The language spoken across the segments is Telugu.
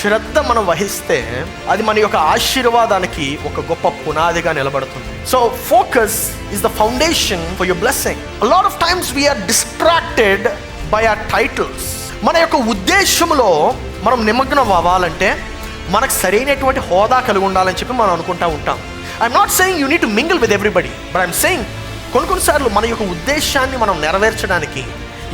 శ్రద్ధ మనం వహిస్తే అది మన యొక్క ఆశీర్వాదానికి ఒక గొప్ప పునాదిగా నిలబడుతుంది. So focus is the foundation for your blessing. A lot of times we are distracted by our titles. మన యొక్క ఉద్దేశంలో మనం నిమగ్నం అవ్వాలంటే మనకు సరైనటువంటి హోదా కలిగి ఉండాలని చెప్పి మనం అనుకుంటూ ఉంటాం. I'm not saying you need to mingle with everybody, but I'm saying కొన్నిసార్లు మన యొక్క ఉద్దేశాన్ని మనం నెరవేర్చడానికి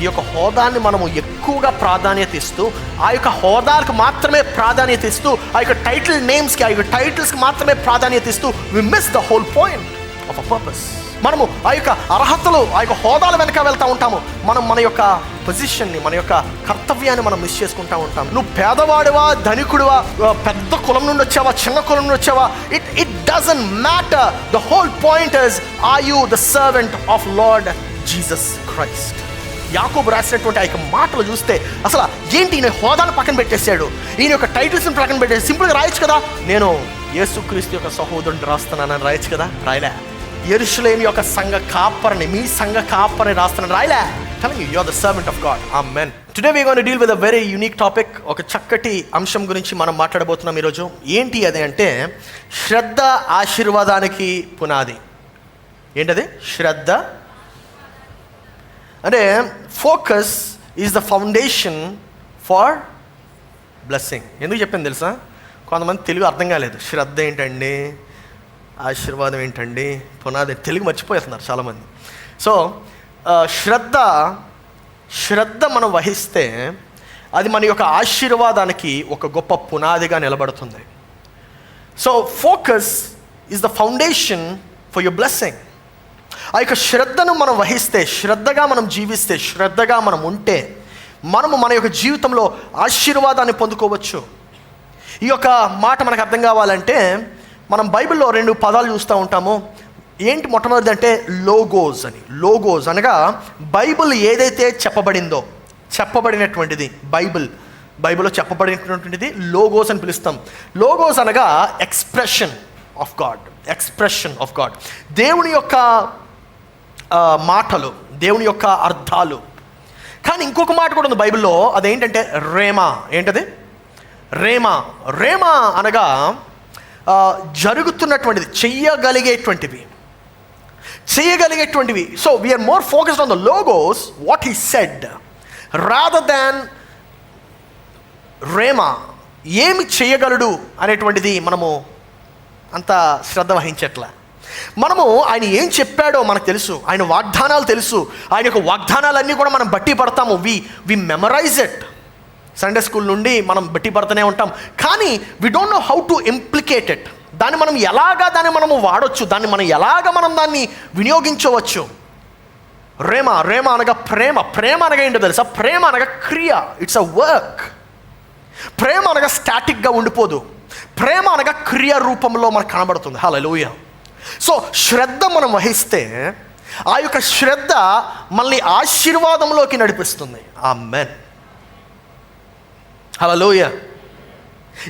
ఈ యొక్క హోదాన్ని మనము ఎక్కువగా ప్రాధాన్యత ఇస్తూ, ఆ యొక్క హోదాలకు మాత్రమే ప్రాధాన్యత ఇస్తూ, ఆ యొక్క టైటిల్ నేమ్స్కి, ఆ యొక్క టైటిల్స్కి మాత్రమే ప్రాధాన్యత ఇస్తూ we miss the whole point of a purpose. మనము ఆ యొక్క అర్హతలు, ఆ యొక్క హోదాల వెనక వెళ్తూ ఉంటాము. మనం మన యొక్క పొజిషన్ని, మన యొక్క కర్తవ్యాన్ని మనం మిస్ చేసుకుంటూ ఉంటాం. నువ్వు పేదవాడివా, ధనికుడివా, పెద్ద కులం నుండి వచ్చావా, చిన్న కులం నుండి వచ్చావా, it doesn't matter. The whole point is, are you the servant of Lord Jesus Christ? యాకోబు రాసినటువంటి ఆ యొక్క మాటలు చూస్తే అసలు ఏంటి, ఈయన హోదాను పక్కన పెట్టేశాడు, ఈయన యొక్క టైటిల్స్ని పక్కన పెట్టేసి సింపుల్గా రాయొచ్చు కదా, నేను యేసుక్రీస్తు యొక్క సహోదరుని రాస్తున్నానని రాయొచ్చు కదా, రాయలే. యెరూషలేము యొక్క సంఘ కాపరిని, మీ సంఘ కాపరిని రాస్తున్నాను, రాయలే. telling you, you're the servant of God. Amen. Today we're going to deal with a very unique topic. ఒక చక్కటి అంశం గురించి మనం మాట్లాడబోతున్నాం ఈరోజు. ఏంటి అది అంటే, శ్రద్ధ ఆశీర్వాదానికి పునాది. ఏంటది? శ్రద్ధ అంటే focus is the foundation for blessing. ఎందుకు చెప్పింది తెలుసా? కొంతమంది తెలుగు అర్థం కాలేదు. శ్రద్ధ ఏంటండి, ఆశీర్వాదం ఏంటండి, పునాది, తెలుగు మర్చిపోతున్నారు చాలామంది. సో శ్రద్ధ మనం వహిస్తే అది మన యొక్క ఆశీర్వాదానికి ఒక గొప్ప పునాదిగా నిలబడుతుంది. So focus is the foundation for your blessing. ఆ యొక్క శ్రద్ధను మనం వహిస్తే, శ్రద్ధగా మనం జీవిస్తే, శ్రద్ధగా మనం ఉంటే మనము మన యొక్క జీవితంలో ఆశీర్వాదాన్ని పొందుకోవచ్చు. ఈ యొక్క మాట మనకు అర్థం కావాలంటే మనం బైబిల్లో 2 పదాలు చూస్తూ ఉంటాము. ఏంటి? మొట్టమొదటిది అంటే లోగోస్ అని. లోగోస్ అనగా బైబిల్ ఏదైతే చెప్పబడినటువంటిది, బైబిల్లో చెప్పబడినటువంటిది లోగోస్ అని పిలుస్తాం. లోగోస్ అనగా ఎక్స్ప్రెషన్ ఆఫ్ గాడ్, దేవుని యొక్క మాటలు, దేవుని యొక్క అర్థాలు. కానీ ఇంకొక మాట కూడా ఉంది బైబిల్లో, అదేంటంటే రేమా. ఏంటది? రేమా అనగా జరుగుతున్నటువంటిది, చెయ్యగలిగేటువంటివి. So we are more focused on the logos, what he said, rather than rhema, ఏమి చేయగలడు అనేటువంటిది మనము అంత శ్రద్ధ వహించట్లా. మనము ఆయన ఏం చెప్పాడో మనకు తెలుసు, ఆయన వాగ్దానాలు తెలుసు, ఆయన యొక్క వాగ్దానాలన్నీ కూడా మనం బట్టి పడతాము. We memorize it. Sunday school నుండి మనం బట్టి పడుతూనే ఉంటాం. కానీ we don't know how to implicate it. దాన్ని మనం మనము వాడొచ్చు, మనం దాన్ని వినియోగించవచ్చు. రేమ అనగా ప్రేమ అనగా ఏంటో తెలుసా? ప్రేమ అనగా క్రియ, ఇట్స్ అ వర్క్. ప్రేమ అనగా స్టాటిక్గా ఉండిపోదు, ప్రేమ అనగా క్రియ రూపంలో మనకు కనబడుతుంది. హల్లెలూయా. సో శ్రద్ధ మనం వహిస్తే ఆ యొక్క శ్రద్ధ మనల్ని ఆశీర్వాదంలోకి నడిపిస్తుంది. ఆమేన్. హల్లెలూయా.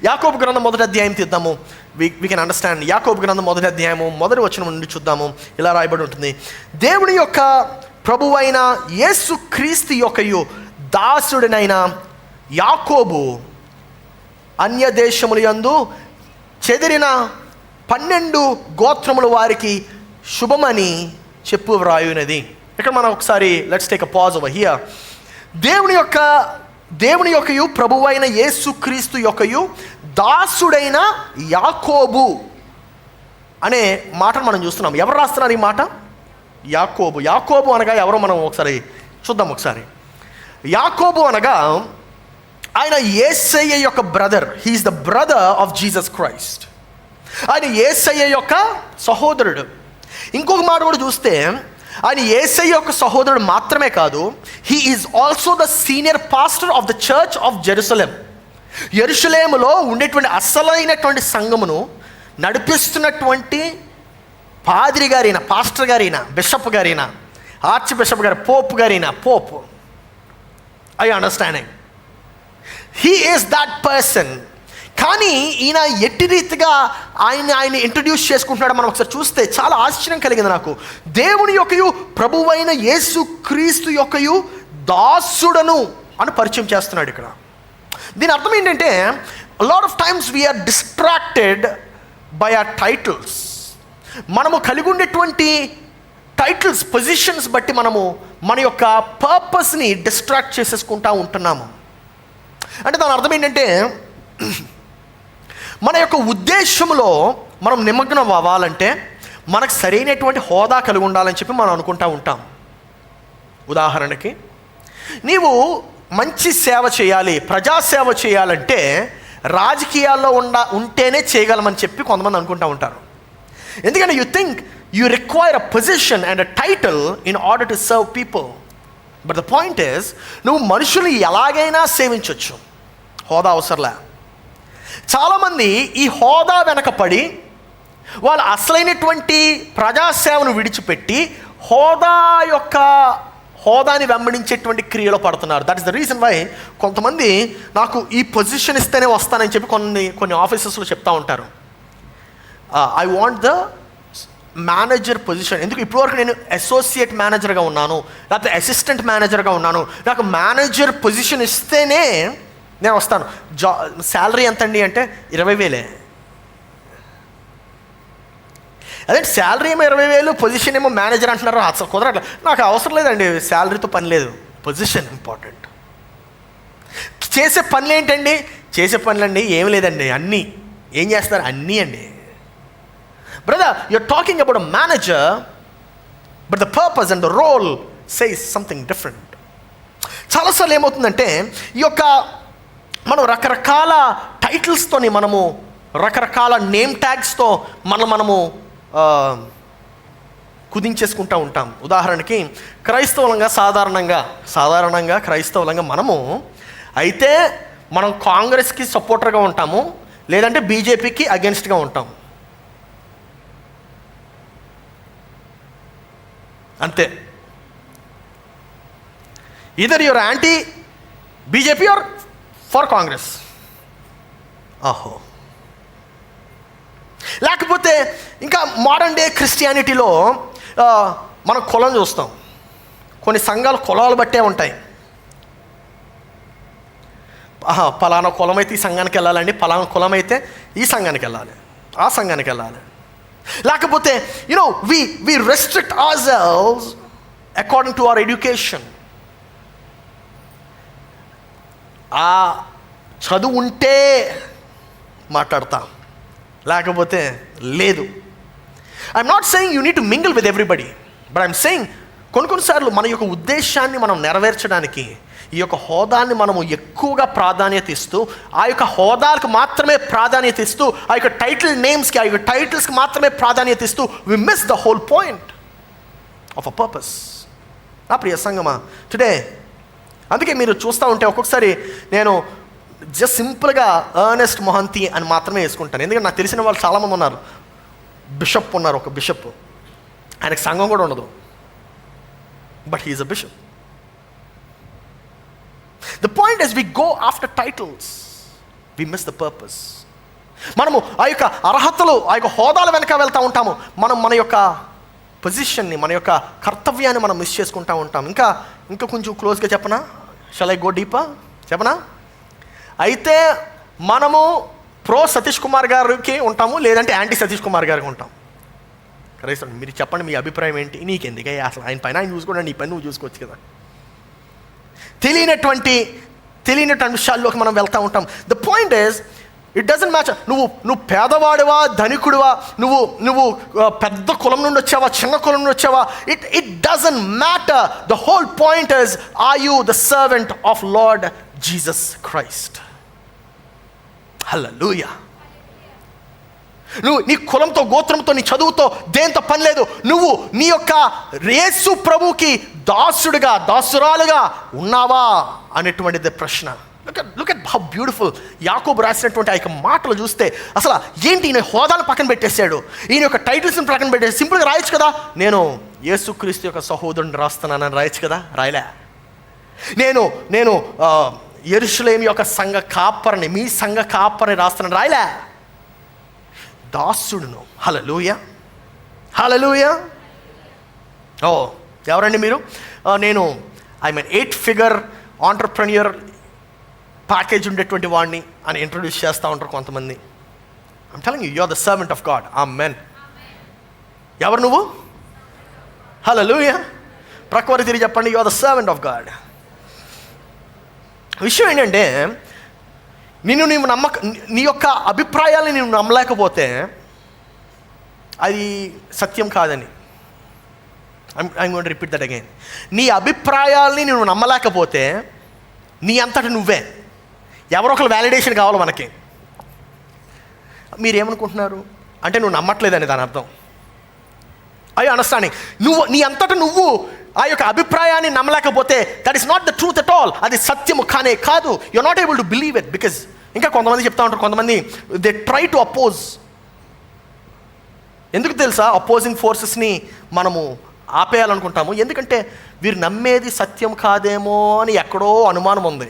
యాకోబు గ్రంథం 1వ అధ్యాయం తీద్దాము. we can understand. యాకోబు గ్రంథం 1వ అధ్యాయము 1వ వచనం నుండి చూద్దాము. ఇలా రాయబడి ఉంటుంది, దేవుని యొక్క ప్రభువైన యేసు క్రీస్తు యొక్కయు దాసుడినైన యాకోబు అన్య దేశముల యందు చెదిరిన 12 గోత్రముల వారికి శుభమని చెప్పు వ్రాయునది. ఇక్కడ మనం ఒకసారి let's take a pause over here. దేవుని యొక్కయు ప్రభువైన యేసు క్రీస్తు యొక్కయు దాసుడైన యాకోబు అనే మాటను మనం చూస్తున్నాం. ఎవరు రాస్తున్నారు ఈ మాట? యాకోబు అనగా ఎవరో మనం ఒకసారి చూద్దాం. యాకోబు అనగా ఆయన యేసయ్య యొక్క brother. He is the brother of Jesus Christ. ఆయన యేసయ్య యొక్క సహోదరుడు. ఇంకొక మాట కూడా చూస్తే ఆయన యేసయ్య యొక్క సహోదరుడు మాత్రమే కాదు, he is also the senior pastor of the church of Jerusalem. యెరూషలేములో ఉండేటువంటి అసలైనటువంటి సంఘమును నడిపిస్తున్నటువంటి పాదిరి గారైన, పాస్టర్ గారైన, బిషప్ గారైన, ఆర్చ్ బిషప్ గారు, Pope. I understanding. He is that person. కానీ ఈయన ఎట్టి రీతిగా ఆయన ఇంట్రడ్యూస్ చేసుకుంటున్నాడు మనం ఒకసారి చూస్తే చాలా ఆశ్చర్యం కలిగింది నాకు. దేవుని యొక్కయు ప్రభువైన యేసు క్రీస్తు యొక్కయు దాసుడను అని పరిచయం చేస్తున్నాడు ఇక్కడ. దీని అర్థం ఏంటంటే A lot of times we are distracted by our titles. మనము కలిగి ఉండేటువంటి టైటిల్స్, పొజిషన్స్ బట్టి మనము మన యొక్క పర్పస్ని డిస్ట్రాక్ట్ చేసేసుకుంటూ ఉంటున్నాము. అంటే దాని అర్థం ఏంటంటే, మన యొక్క ఉద్దేశంలో మనం నిమగ్నం అవ్వాలంటే మనకు సరైనటువంటి హోదా కలిగి ఉండాలని చెప్పి మనం అనుకుంటూ ఉంటాం. ఉదాహరణకి, నీవు మంచి సేవ చేయాలి, ప్రజాసేవ చేయాలంటే రాజకీయాల్లో ఉంటేనే చేయగలమని చెప్పి కొంతమంది అనుకుంటూ ఉంటారు. ఎందుకంటే you think you require a position and a title in order to serve people. But the point is, నువ్వు మనుషులు ఎలాగైనా సేవించవచ్చు, హోదా అవసరంలే. చాలామంది ఈ హోదా వెనకపడి వాళ్ళు అసలైనటువంటి ప్రజాసేవను విడిచిపెట్టి హోదాని వెంబడించేటువంటి క్రియలో పడుతున్నారు. That is the reason why కొంతమంది నాకు ఈ పొజిషన్ ఇస్తేనే వస్తానని చెప్పి కొన్ని ఆఫీసెస్లో చెప్తా ఉంటారు. I want the manager position. ఎందుకు ఇప్పటివరకు నేను అసోసియేట్ మేనేజర్గా ఉన్నాను, లేకపోతే అసిస్టెంట్ మేనేజర్గా ఉన్నాను, నాకు మేనేజర్ పొజిషన్ ఇస్తేనే నేను వస్తాను. శాలరీ ఎంత అండి అంటే 20,000. అదే శాలరీ ఏమో 20,000, పొజిషన్ ఏమో మేనేజర్ అంటున్నారు. అసలు కుదరట్లేదు. నాకు అవసరం లేదండి, శాలరీతో పని లేదు, పొజిషన్ ఇంపార్టెంట్. చేసే పనులు ఏంటండి? చేసే పనులండి ఏమి లేదండి, అన్నీ. ఏం చేస్తారు? అన్నీ అండి. Brother, you're talking about a manager, but the purpose and the role says something different. చాలాసార్లు ఏమవుతుందంటే, ఈ యొక్క మనం రకరకాల టైటిల్స్తోని, మనము రకరకాల నేమ్ ట్యాగ్స్తో మనము కుదించేసుకుంటూ ఉంటాం. ఉదాహరణకి, సాధారణంగా క్రైస్తవులంగా మనము అయితే మనం కాంగ్రెస్కి సపోర్టర్గా ఉంటాము, లేదంటే బీజేపీకి అగెన్స్ట్గా ఉంటాం. అంతే. Either your anti BJP or for Congress. ఆహో. లేకపోతే ఇంకా మోడర్న్ డే క్రిస్టియానిటీలో మనం కులం చూస్తాం. కొన్ని సంఘాలు కులాలు బట్టే ఉంటాయి. పలానా కులం అయితే ఈ సంఘానికి వెళ్ళాలండి, పలానా కులం అయితే ఈ సంఘానికి వెళ్ళాలి, ఆ సంఘానికి వెళ్ళాలి. లేకపోతే we restrict ourselves according to our education. ఆ చదువు ఉంటే మాట్లాడతాం, లేకపోతే లేదు. I'm not saying you need to mingle with everybody, but I'm saying కొన్నిసార్లు మన యొక్క ఉద్దేశాన్ని మనం నెరవేర్చడానికి ఈ యొక్క హోదాన్ని మనము ఎక్కువగా ప్రాధాన్యత ఇస్తూ, ఆ యొక్క హోదాలకు మాత్రమే ప్రాధాన్యత ఇస్తూ, ఆ యొక్క టైటిల్ నేమ్స్కి, ఆ యొక్క టైటిల్స్కి మాత్రమే ప్రాధాన్యత ఇస్తూ we miss the whole point of a purpose. నా ప్రియ సంగమా, టుడే అందుకే మీరు చూస్తూ ఉంటే ఒక్కొక్కసారి నేను జస్ట్ సింపుల్గా ఎర్నెస్ట్ మొహంతి అని మాత్రమే వేసుకుంటాను. ఎందుకంటే నాకు తెలిసిన వాళ్ళు చాలామంది ఉన్నారు. బిషప్ ఉన్నారు, ఒక బిషప్, ఆయనకు సంఘం కూడా ఉండదు, but he is a bishop. The point is, we go after titles, we miss the purpose. మనము ఆ యొక్క అర్హతలు, ఆ యొక్క హోదాల వెనక వెళ్తూ ఉంటాము. మనం మన యొక్క పొజిషన్ని, మన యొక్క కర్తవ్యాన్ని మనం మిస్ చేసుకుంటూ ఉంటాం. ఇంకా కొంచెం క్లోజ్గా చెప్పనా? షల్ ఐ గో డీపా? చెప్పనా? అయితే మనము ప్రో సతీష్ కుమార్ గారికి ఉంటాము, లేదంటే యాంటీ సతీష్ కుమార్ గారికి ఉంటాం. కరెక్ట్. మీరు చెప్పండి, మీ అభిప్రాయం ఏంటి? నీకెందుకే అసలు ఆయన పైన ఆయన చూసుకోండి, నీ పని నువ్వు చూసుకోవచ్చు కదా. తెలియనటువంటి విషయాల్లోకి మనం వెళ్తూ ఉంటాం. The point is, it doesn't matter. నువ్వు పేదవాడివా, ధనికుడివా, నువ్వు పెద్ద కులం నుండి వచ్చావా, చిన్న కులం నుండి వచ్చావా, it doesn't matter. The whole point is, are you the servant of Lord Jesus Christ? Hallelujah. నువ్వు నీ కులంతో, గోత్రంతో, నీ చదువుతో, దేంతో పని లేదు. నువ్వు నీ యొక్క యేసు ప్రభువుకి దాసుడుగా, దాసురాలుగా ఉన్నావా అనేటువంటిది ప్రశ్న. లుక్ ఎట్ హౌ బ్యూటిఫుల్ యాకోబు రాసినటువంటి ఆ యొక్క మాటలు చూస్తే అసలు ఏంటి, ఈయన హోదాను పక్కన పెట్టేశాడు, ఈయన యొక్క టైటిల్స్ని పక్కన పెట్టేసి సింపుల్గా రాయొచ్చు కదా, నేను యేసుక్రీస్తు యొక్క సహోదరుని రాస్తున్నానని రాయొచ్చు కదా. రాయలే. నేను యెరూషలేము యొక్క సంఘ కాపరిని, మీ సంఘ కాపరిని రాస్తున్నాను, రాయలే. దాసుడును. హల్లెలూయా, హల్లెలూయా. ఎవరండి మీరు? నేను 8 figure ఆంటర్ప్రెన్యూర్ ప్యాకేజ్ ఉండేటువంటి వాడిని అని ఇంట్రొడ్యూస్ చేస్తూ ఉంటారు కొంతమంది. I'm telling you are the servant of God. Amen. ఎవరు నువ్వు? హల్లెలూయా. ప్రక్కవారి తిరిగి చెప్పండి, you are the servant of God. విషయం ఏంటంటే, నీవు నీ యొక్క అభిప్రాయాన్ని నీవు నమ్మలేకపోతే అది సత్యం కాదని. I'm going to repeat that again. నీ అభిప్రాయాల్ని నువ్వు నమ్మలేకపోతే నీ అంతటా నువ్వే. ఎవరో ఒకరు వ్యాలిడేషన్ కావాలి మనకి. మీరేమనుకుంటున్నారు అంటే నువ్వు నమ్మట్లేదని దాని అర్థం. అయ్యో అండర్స్టాండింగ్. నీ అంతటా నువ్వు ఆ యొక్క అభిప్రాయాన్ని నమ్మలేకపోతే that is not the truth at all. అది సత్యము కానే కాదు. You are not able to believe it. Because ఇంకా కొంతమంది చెప్తా ఉంటారు, కొంతమంది దే ట్రై టు అపోజ్. ఎందుకు తెలుసా అపోజింగ్ ఫోర్సెస్ని మనము ఆపేయాలనుకుంటాము? ఎందుకంటే వీరు నమ్మేది సత్యం కాదేమో అని ఎక్కడో అనుమానం ఉంది.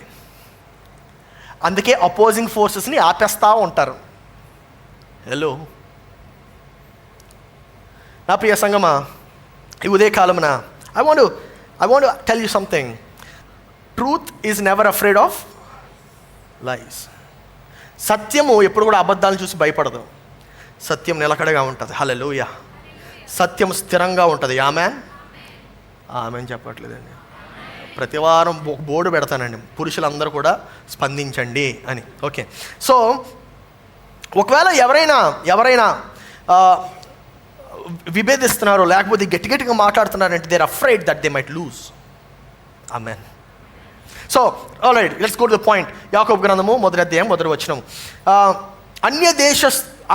అందుకే అపోజింగ్ ఫోర్సెస్ని ఆపేస్తూ ఉంటారు. హలో నా ప్రియ సంగమా, ఈ ఉదయకాలమున I want tell you something. Truth is never afraid of lies. సత్యము ఎప్పుడు కూడా అబద్ధాలను చూసి భయపడదు. సత్యం నిలకడగా ఉంటుంది. హల్లెలూయా. సత్యం స్థిరంగా ఉంటుంది. ఆమెన్ చెప్పట్లేదండి. ప్రతి వారం బోర్డు పెడతానండి, పురుషులందరూ కూడా స్పందించండి అని. ఓకే. సో ఒకవేళ ఎవరైనా విభేదిస్తున్నారు, లేకపోతే గట్టిగా మాట్లాడుతున్నారంటే they are afraid that they might lose. Amen. So alright, let's go to the point. యాకోబు గ్రంథము 1వ అధ్యాయం 1వ వచనం.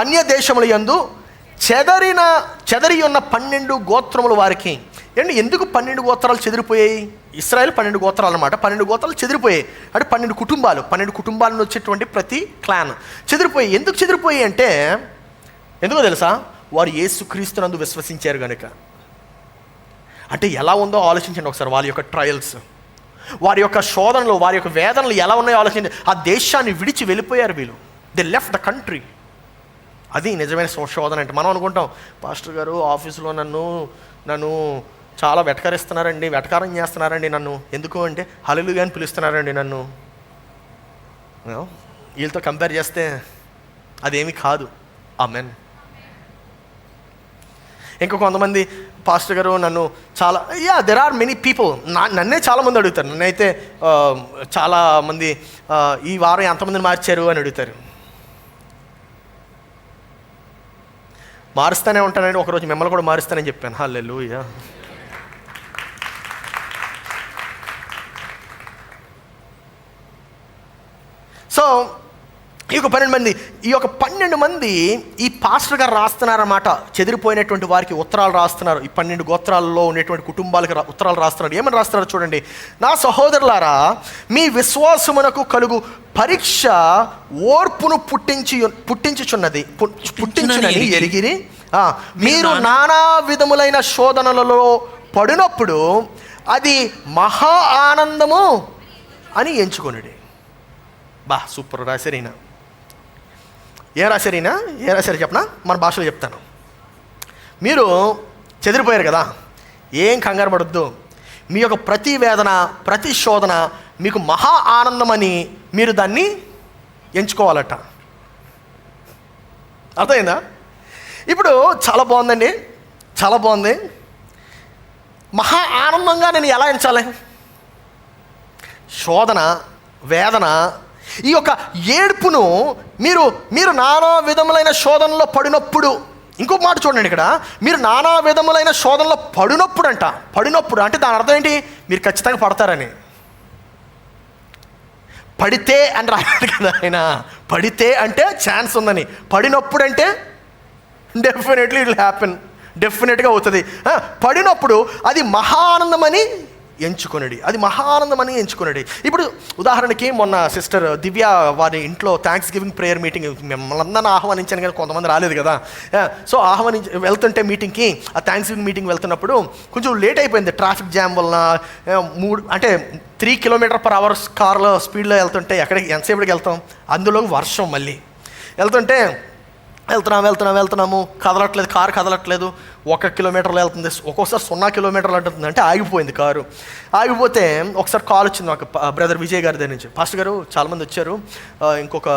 అన్య దేశముల యందు చెదరి ఉన్న 12 గోత్రముల వారికి. ఎందుకు 12 గోత్రాలు చెదిరిపోయాయి? ఇశ్రాయేల్ 12 గోత్రాలు అన్నమాట. 12 గోత్రాలు చెదిరిపోయాయి అంటే 12 కుటుంబాలను వచ్చేటువంటి ప్రతి క్లాన్ చెదిరిపోయి. ఎందుకు చెదిరిపోయాయి అంటే ఎందుకో తెలుసా? వారు యేసుక్రీస్తునందు విశ్వసించారు కనుక. అంటే ఎలా ఉందో ఆలోచించండి ఒకసారి. వాళ్ళ యొక్క ట్రయల్స్, వారి యొక్క శోధనలు, వారి యొక్క వేదనలు ఎలా ఉన్నాయో ఆలోచించండి. ఆ దేశాన్ని విడిచి వెళ్ళిపోయారు వీళ్ళు. They left the country. అది నిజమైన శోధన అంటే. మనం అనుకుంటాం, పాస్టర్ గారు ఆఫీసులో నన్ను చాలా వెటకారం చేస్తున్నారండి నన్ను. ఎందుకు అంటే హల్లెలూయా అని పిలుస్తున్నారండి నన్ను. వీళ్ళతో కంపేర్ చేస్తే అదేమీ కాదు. ఆమేన్. ఇంకా కొంతమంది, పాస్టర్ గారు నన్ను చాలా దెర్ ఆర్ మెనీ పీపుల్, నన్నే చాలామంది అడుగుతారు. నన్నైతే చాలామంది ఈ వారం ఎంతమందిని మార్చారు అని అడుగుతారు. మారుస్తూనే ఉంటానండి. ఒకరోజు మిమ్మల్ని కూడా మారుస్తానని చెప్పాను. హల్లెలూయా. సో ఈ యొక్క 12 మంది ఈ పాస్టర్ గారు రాస్తున్నారన్నమాట. చెదిరిపోయినటువంటి వారికి ఉత్తరాలు రాస్తున్నారు. ఈ 12 గోత్రాల్లో ఉండేటువంటి కుటుంబాలకు ఉత్తరాలు రాస్తున్నారు. ఏమని రాస్తున్నారు చూడండి. నా సహోదరులారా, మీ విశ్వాసమునకు కలుగు పరీక్ష ఓర్పును పుట్టించుచున్నది ఎరిగిరి. మీరు నానా విధములైన శోధనలలో పడినప్పుడు అది మహా ఆనందము అని ఎంచుకొనుడి. సూపర్ రాశారైనా. ఏం రాశారు చెప్పనా? మన భాషలో చెప్తాను. మీరు చెదిరిపోయారు కదా, ఏం కంగారు పడొద్దు. మీ యొక్క ప్రతి వేదన, ప్రతి శోధన మీకు మహా ఆనందమని మీరు దాన్ని ఎంచుకోవాలట. అర్థమైందా? ఇప్పుడు చాలా బాగుందండి, చాలా బాగుంది. మహా ఆనందంగా నేను ఎలా ఎంచాలి? శోధన, వేదన, ఈ యొక్క ఏడుపును మీరు నానా విధములైన శోధనలో పడినప్పుడు. ఇంకొక మాట చూడండి ఇక్కడ, మీరు నానా విధములైన శోధనలో పడినప్పుడు అంటే దాని అర్థం ఏంటి? మీరు ఖచ్చితంగా పడతారని. పడితే అని రాయాలి కదా ఆయన. పడితే అంటే ఛాన్స్ ఉందని, పడినప్పుడు అంటే డెఫినెట్లీ ఇట్ విల్ హ్యాపెన్, డెఫినెట్గా అవుతుంది. పడినప్పుడు అది మహానందమని ఎంచుకొనడి. ఇప్పుడు ఉదాహరణకి మొన్న సిస్టర్ దివ్య వారి ఇంట్లో థ్యాంక్స్ గివింగ్ ప్రేయర్ మీటింగ్ మిమ్మల్ని అందరిని ఆహ్వానించాను, కానీ కొంతమంది రాలేదు కదా. సో వెళ్తుంటే మీటింగ్కి, ఆ థ్యాంక్స్ గివింగ్ మీటింగ్ వెళ్తున్నప్పుడు కొంచెం లేట్ అయిపోయింది. ట్రాఫిక్ జామ్ వలన 3 km/h కార్లో స్పీడ్లో వెళ్తుంటే ఎంతసేపటికి వెళ్తాం? అందులో వర్షం మళ్ళీ వెళ్తుంటే వెళ్తున్నాము, కదలట్లేదు, కారు కదలట్లేదు. 1 కిలోమీటర్లు వెళ్తుంది, ఒక్కోసారి 0 కిలోమీటర్లు అంటుంది. అంటే ఆగిపోయింది కారు. ఆగిపోతే ఒకసారి కాల్ వచ్చింది నాకు బ్రదర్ విజయ్ గారి దగ్గర నుంచి. పాస్టర్ గారు చాలామంది వచ్చారు, ఇంకొక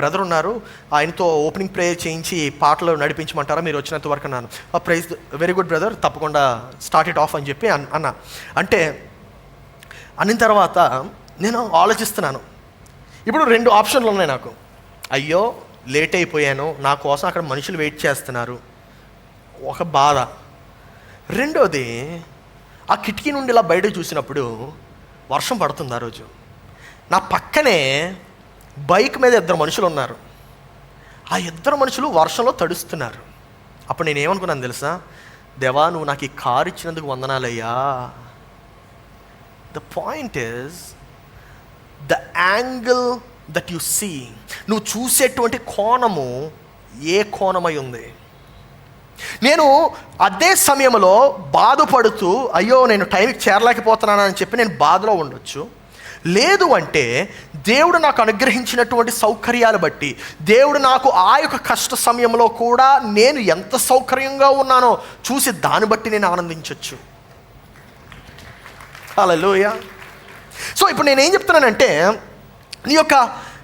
బ్రదర్ ఉన్నారు, ఆయనతో ఓపెనింగ్ ప్రేయర్ చేయించి పాటలు నడిపించమంటారా మీరు వచ్చినంత వరకు అన్నాను. ప్రైజ్ వెరీ గుడ్ బ్రదర్, తప్పకుండా స్టార్ట్ ఇట్ ఆఫ్ అని చెప్పి అన్నా. అంటే అన్న తర్వాత నేను ఆలోచిస్తున్నాను, ఇప్పుడు 2 ఆప్షన్లు ఉన్నాయి నాకు. అయ్యో లేట్ అయిపోయాను, నా కోసం అక్కడ మనుషులు వెయిట్ చేస్తున్నారు, ఒక బాధ. రెండోది, ఆ కిటికీ నుండి ఇలా బయట చూసినప్పుడు వర్షం పడుతుంది. ఆ రోజు నా పక్కనే బైక్ మీద 2 మనుషులు ఉన్నారు. ఆ 2 మనుషులు వర్షంలో తడుస్తున్నారు. అప్పుడు నేను ఏమనుకున్నాను తెలుసా, దేవా నువ్వు నాకు ఈ కారు ఇచ్చినందుకు వందనాలయ్యా. The point is the angle that you see. నువ్వు చూసేటువంటి కోణము ఏ కోణమై ఉంది. నేను అదే సమయంలో బాధపడుతూ అయ్యో నేను టైంకి చేరలేకపోతున్నానని చెప్పి నేను బాధలో ఉండొచ్చు. లేదు అంటే దేవుడు నాకు అనుగ్రహించినటువంటి సౌకర్యాలు బట్టి, దేవుడు నాకు ఆ యొక్క కష్ట సమయంలో కూడా నేను ఎంత సౌకర్యంగా ఉన్నానో చూసి దాన్ని బట్టి నేను ఆనందించవచ్చు. హల్లెలూయా. సో ఇప్పుడు నేనేం చెప్తున్నానంటే,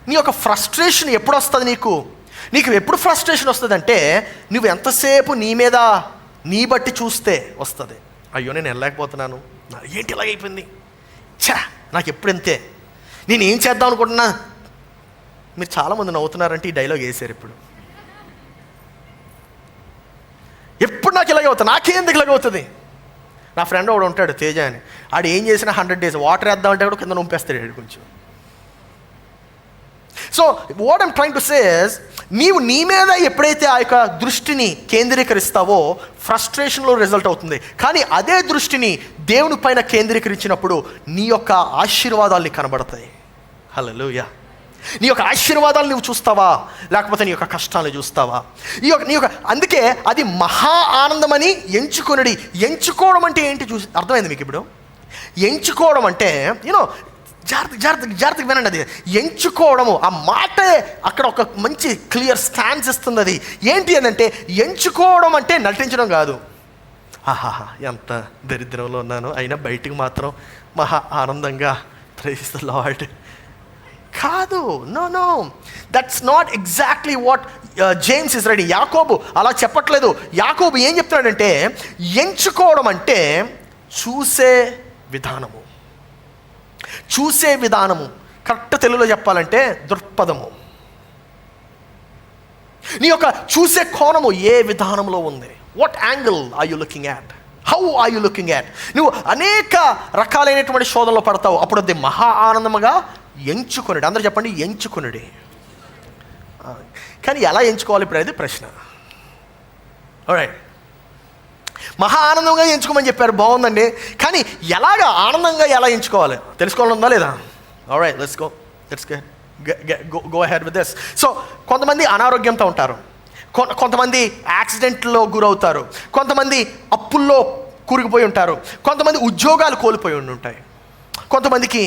నీ యొక్క ఫ్రస్ట్రేషన్ ఎప్పుడు వస్తుంది, నీకు ఎప్పుడు ఫ్రస్ట్రేషన్ వస్తుంది అంటే నువ్వు ఎంతసేపు నీ బట్టి చూస్తే వస్తుంది. అయ్యో నేను వెళ్ళలేకపోతున్నాను, ఏంటి ఇలాగైపోయింది, నాకు ఎప్పుడు ఎంతే, నేను ఏం చేద్దాం అనుకుంటున్నా. మీరు చాలామంది నవ్వుతున్నారంటే ఈ డైలాగ్ వేసారు. ఎప్పుడు నాకు ఇలాగే అవుతుంది, నాకేందుకు ఇలాగ అవుతుంది. నా ఫ్రెండ్ వాడు ఉంటాడు తేజ అని, ఆడు ఏం చేసినా 100 days వాటర్ వేద్దామంటే కూడా కింద నుంపేస్తాడు కొంచెం. So what I'm trying to say is, నీవు నీ మీద ఎప్పుడైతే ఆ యొక్క దృష్టిని కేంద్రీకరిస్తావో ఫ్రస్ట్రేషన్లో రిజల్ట్ అవుతుంది. కానీ అదే దృష్టిని దేవుని పైన కేంద్రీకరించినప్పుడు నీ యొక్క ఆశీర్వాదాలు కనబడతాయి. హల్లెలూయా. నీ యొక్క ఆశీర్వాదాలు నువ్వు చూస్తావా, లేకపోతే నీ యొక్క కష్టాలను చూస్తావా? అందుకే అది మహా ఆనందమని ఎంచుకోవడం అంటే ఏంటి అర్థమైంది మీకు ఇప్పుడు? ఎంచుకోవడం అంటే జాగ్రత్తగా వినండి. అది ఎంచుకోవడము, ఆ మాటే అక్కడ ఒక మంచి క్లియర్ స్టాన్స్ ఇస్తుంది. అది ఏంటి అంటే, ఎంచుకోవడం అంటే నటించడం కాదు. ఆహాహా ఎంత దరిద్రంలో ఉన్నాను, అయినా బయటికి మాత్రం మహా ఆనందంగా ప్రైజ్ ది లార్డ్ కాదు. No, that's not exactly what James is writing. యాకోబు అలా చెప్పట్లేదు. యాకోబు ఏం చెప్తున్నాడంటే, ఎంచుకోవడం అంటే చూసే విధానము. కరెక్ట్ తెలుగులో చెప్పాలంటే దృక్పథము. నీ యొక్క చూసే కోణము ఏ విధానంలో ఉంది. What angle are you looking at, how are you looking at. నువ్వు అనేక రకాలైనటువంటి శోధనలో పడతావు, అప్పుడు అది మహా ఆనందముగా ఎంచుకొనుడి. అందరూ చెప్పండి, ఎంచుకొనుడి. కానీ ఎలా ఎంచుకోవాలి ఇప్పుడు అనేది ప్రశ్న. ఆల్రైట్, మహా ఆనందంగా ఎంచుకోమని చెప్పారు, బాగుందండి. కానీ ఆనందంగా ఎలా ఎంచుకోవాలి తెలుసుకోవాలని ఉందా లేదా? Alright, let's go ahead with this. So కొంతమంది అనారోగ్యంతో ఉంటారు, కొంతమంది యాక్సిడెంట్లో గురవుతారు, కొంతమంది అప్పుల్లో కూరుకుపోయి ఉంటారు, కొంతమంది ఉద్యోగాలు కోల్పోయి ఉంటాయి, కొంతమందికి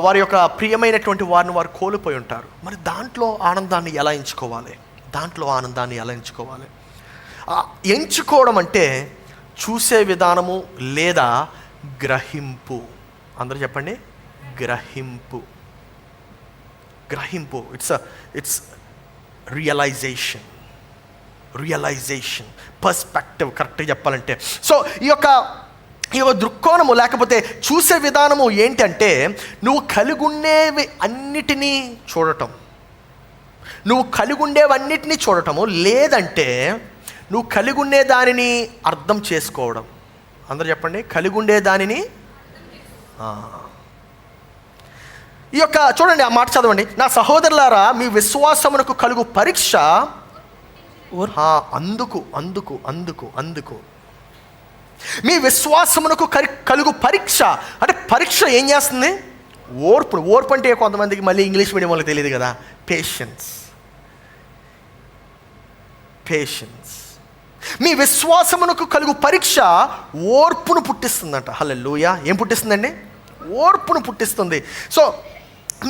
వారి యొక్క ప్రియమైనటువంటి వారిని వారు కోల్పోయి ఉంటారు. మరి దాంట్లో ఆనందాన్ని ఎలా ఎంచుకోవాలి? ఎంచుకోవడం అంటే చూసే విధానము లేదా గ్రహింపు. అందరూ చెప్పండి, గ్రహింపు. ఇట్స్ రియలైజేషన్, పర్స్పెక్టివ్ కరెక్ట్గా చెప్పాలంటే. సో ఈ యొక్క దృక్కోణము లేకపోతే చూసే విధానము ఏంటంటే, నువ్వు కలిగి ఉండేవన్నిటినీ చూడటము, లేదంటే నువ్వు కలిగి ఉండే దానిని అర్థం చేసుకోవడం. అందరూ చెప్పండి, కలిగి ఉండే దానిని. ఈ యొక్క చూడండి, ఆ మాట చదవండి. నా సహోదరులారా, మీ విశ్వాసమునకు కలుగు పరీక్ష అందుకు మీ విశ్వాసమునకు కలుగు పరీక్ష అంటే, పరీక్ష ఏం చేస్తుంది? ఓర్పు అంటే కొంతమందికి మళ్ళీ ఇంగ్లీష్ మీడియం వాళ్ళకి తెలియదు కదా. పేషెన్స్. మీ విశ్వాసమునకు కలుగు పరీక్ష ఓర్పును పుట్టిస్తుందంట. హల్లెలూయా. ఏం పుట్టిస్తుందండి? ఓర్పును పుట్టిస్తుంది. సో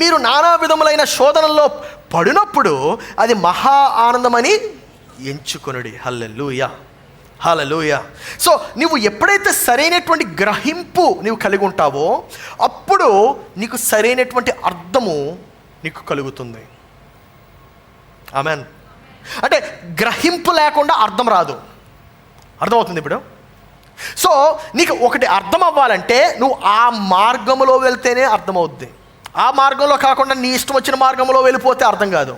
మీరు నానా విధములైన శోధనల్లో పడినప్పుడు అది మహా ఆనందమని ఎంచుకొనుడి. హల్లెలూయా, హల్లెలూయా. సో నువ్వు ఎప్పుడైతే సరైనటువంటి గ్రహింపు నీవు కలిగి ఉంటావో అప్పుడు నీకు సరైనటువంటి అర్థము నీకు కలుగుతుంది. ఆమెన్. అంటే గ్రహింపు లేకుండా అర్థం రాదు. అర్థమవుతుంది ఇప్పుడు? సో నీకు ఒకటి అర్థం అవ్వాలంటే నువ్వు ఆ మార్గంలో వెళ్తేనే అర్థమవుద్ది. ఆ మార్గంలో కాకుండా నీ ఇష్టం వచ్చిన మార్గంలో వెళ్ళిపోతే అర్థం కాదు.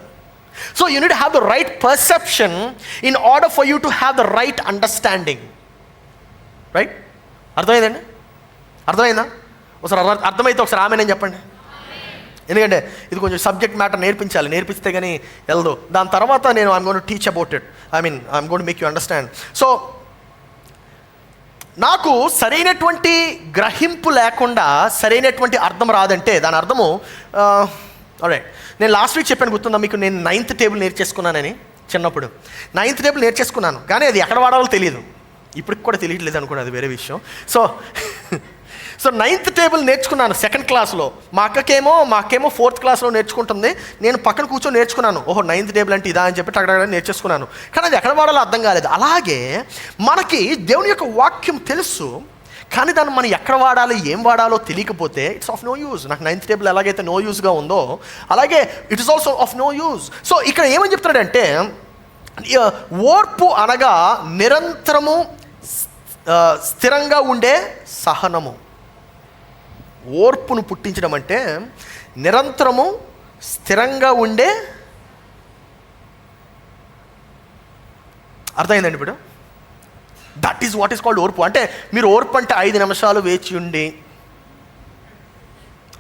So you need have the right perception in order for you to have the right understanding. Right? అర్థమైందండి? అర్థమైందా? ఒకసారి అర్థమైతే ఒకసారి ఆమె నేను చెప్పండి. ఎందుకంటే ఇది కొంచెం సబ్జెక్ట్ మ్యాటర్ నేర్పిస్తే కానీ వెళ్ళదు. దాని తర్వాత నేను I'm going to teach about it. I'm going to make you understand. So నాకు సరైనటువంటి గ్రహింపు లేకుండా సరైనటువంటి అర్థం రాదంటే దాని అర్థము రైట్. నేను లాస్ట్ వీక్ చెప్పాను, గుర్తుందా మీకు? నేను 9th టేబుల్ నేర్చేసుకున్నానని. చిన్నప్పుడు 9th టేబుల్ నేర్చేసుకున్నాను, కానీ అది ఎక్కడ వాడాలో తెలియదు. ఇప్పటికి కూడా తెలియట్లేదు అనుకోండి, అది వేరే విషయం. సో 9th టేబుల్ నేర్చుకున్నాను 2nd క్లాస్లో. మా అక్కేమో 4th క్లాస్లో నేర్చుకుంటుంది. నేను పక్కన కూర్చొని నేర్చుకున్నాను. ఓహో 9th టేబుల్ అంటే ఇదా అని చెప్పి అక్కడ నేర్చేసుకున్నాను, కానీ అది ఎక్కడ వాడాలో అర్థం కాలేదు. అలాగే మనకి దేవుని యొక్క వాక్యం తెలుసు, కానీ దాన్ని మనం ఎక్కడ వాడాలి, ఏం వాడాలో తెలియకపోతే ఇట్స్ ఆఫ్ నో యూజ్. నాకు 9th టేబుల్ ఎలాగైతే నో యూజ్గా ఉందో అలాగే it is also of no use. So ఇక్కడ ఏమని చెప్తున్నాడంటే ఓర్పు అనగా నిరంతరము స్థిరంగా ఉండే సహనము. ఓర్పును పుట్టించడం అంటే నిరంతరము స్థిరంగా ఉండే. అర్థమైందండి ఇప్పుడు? That is what is called ఓర్పు. అంటే మీరు ఓర్పు అంటే 5 నిమిషాలు వేచి ఉండి,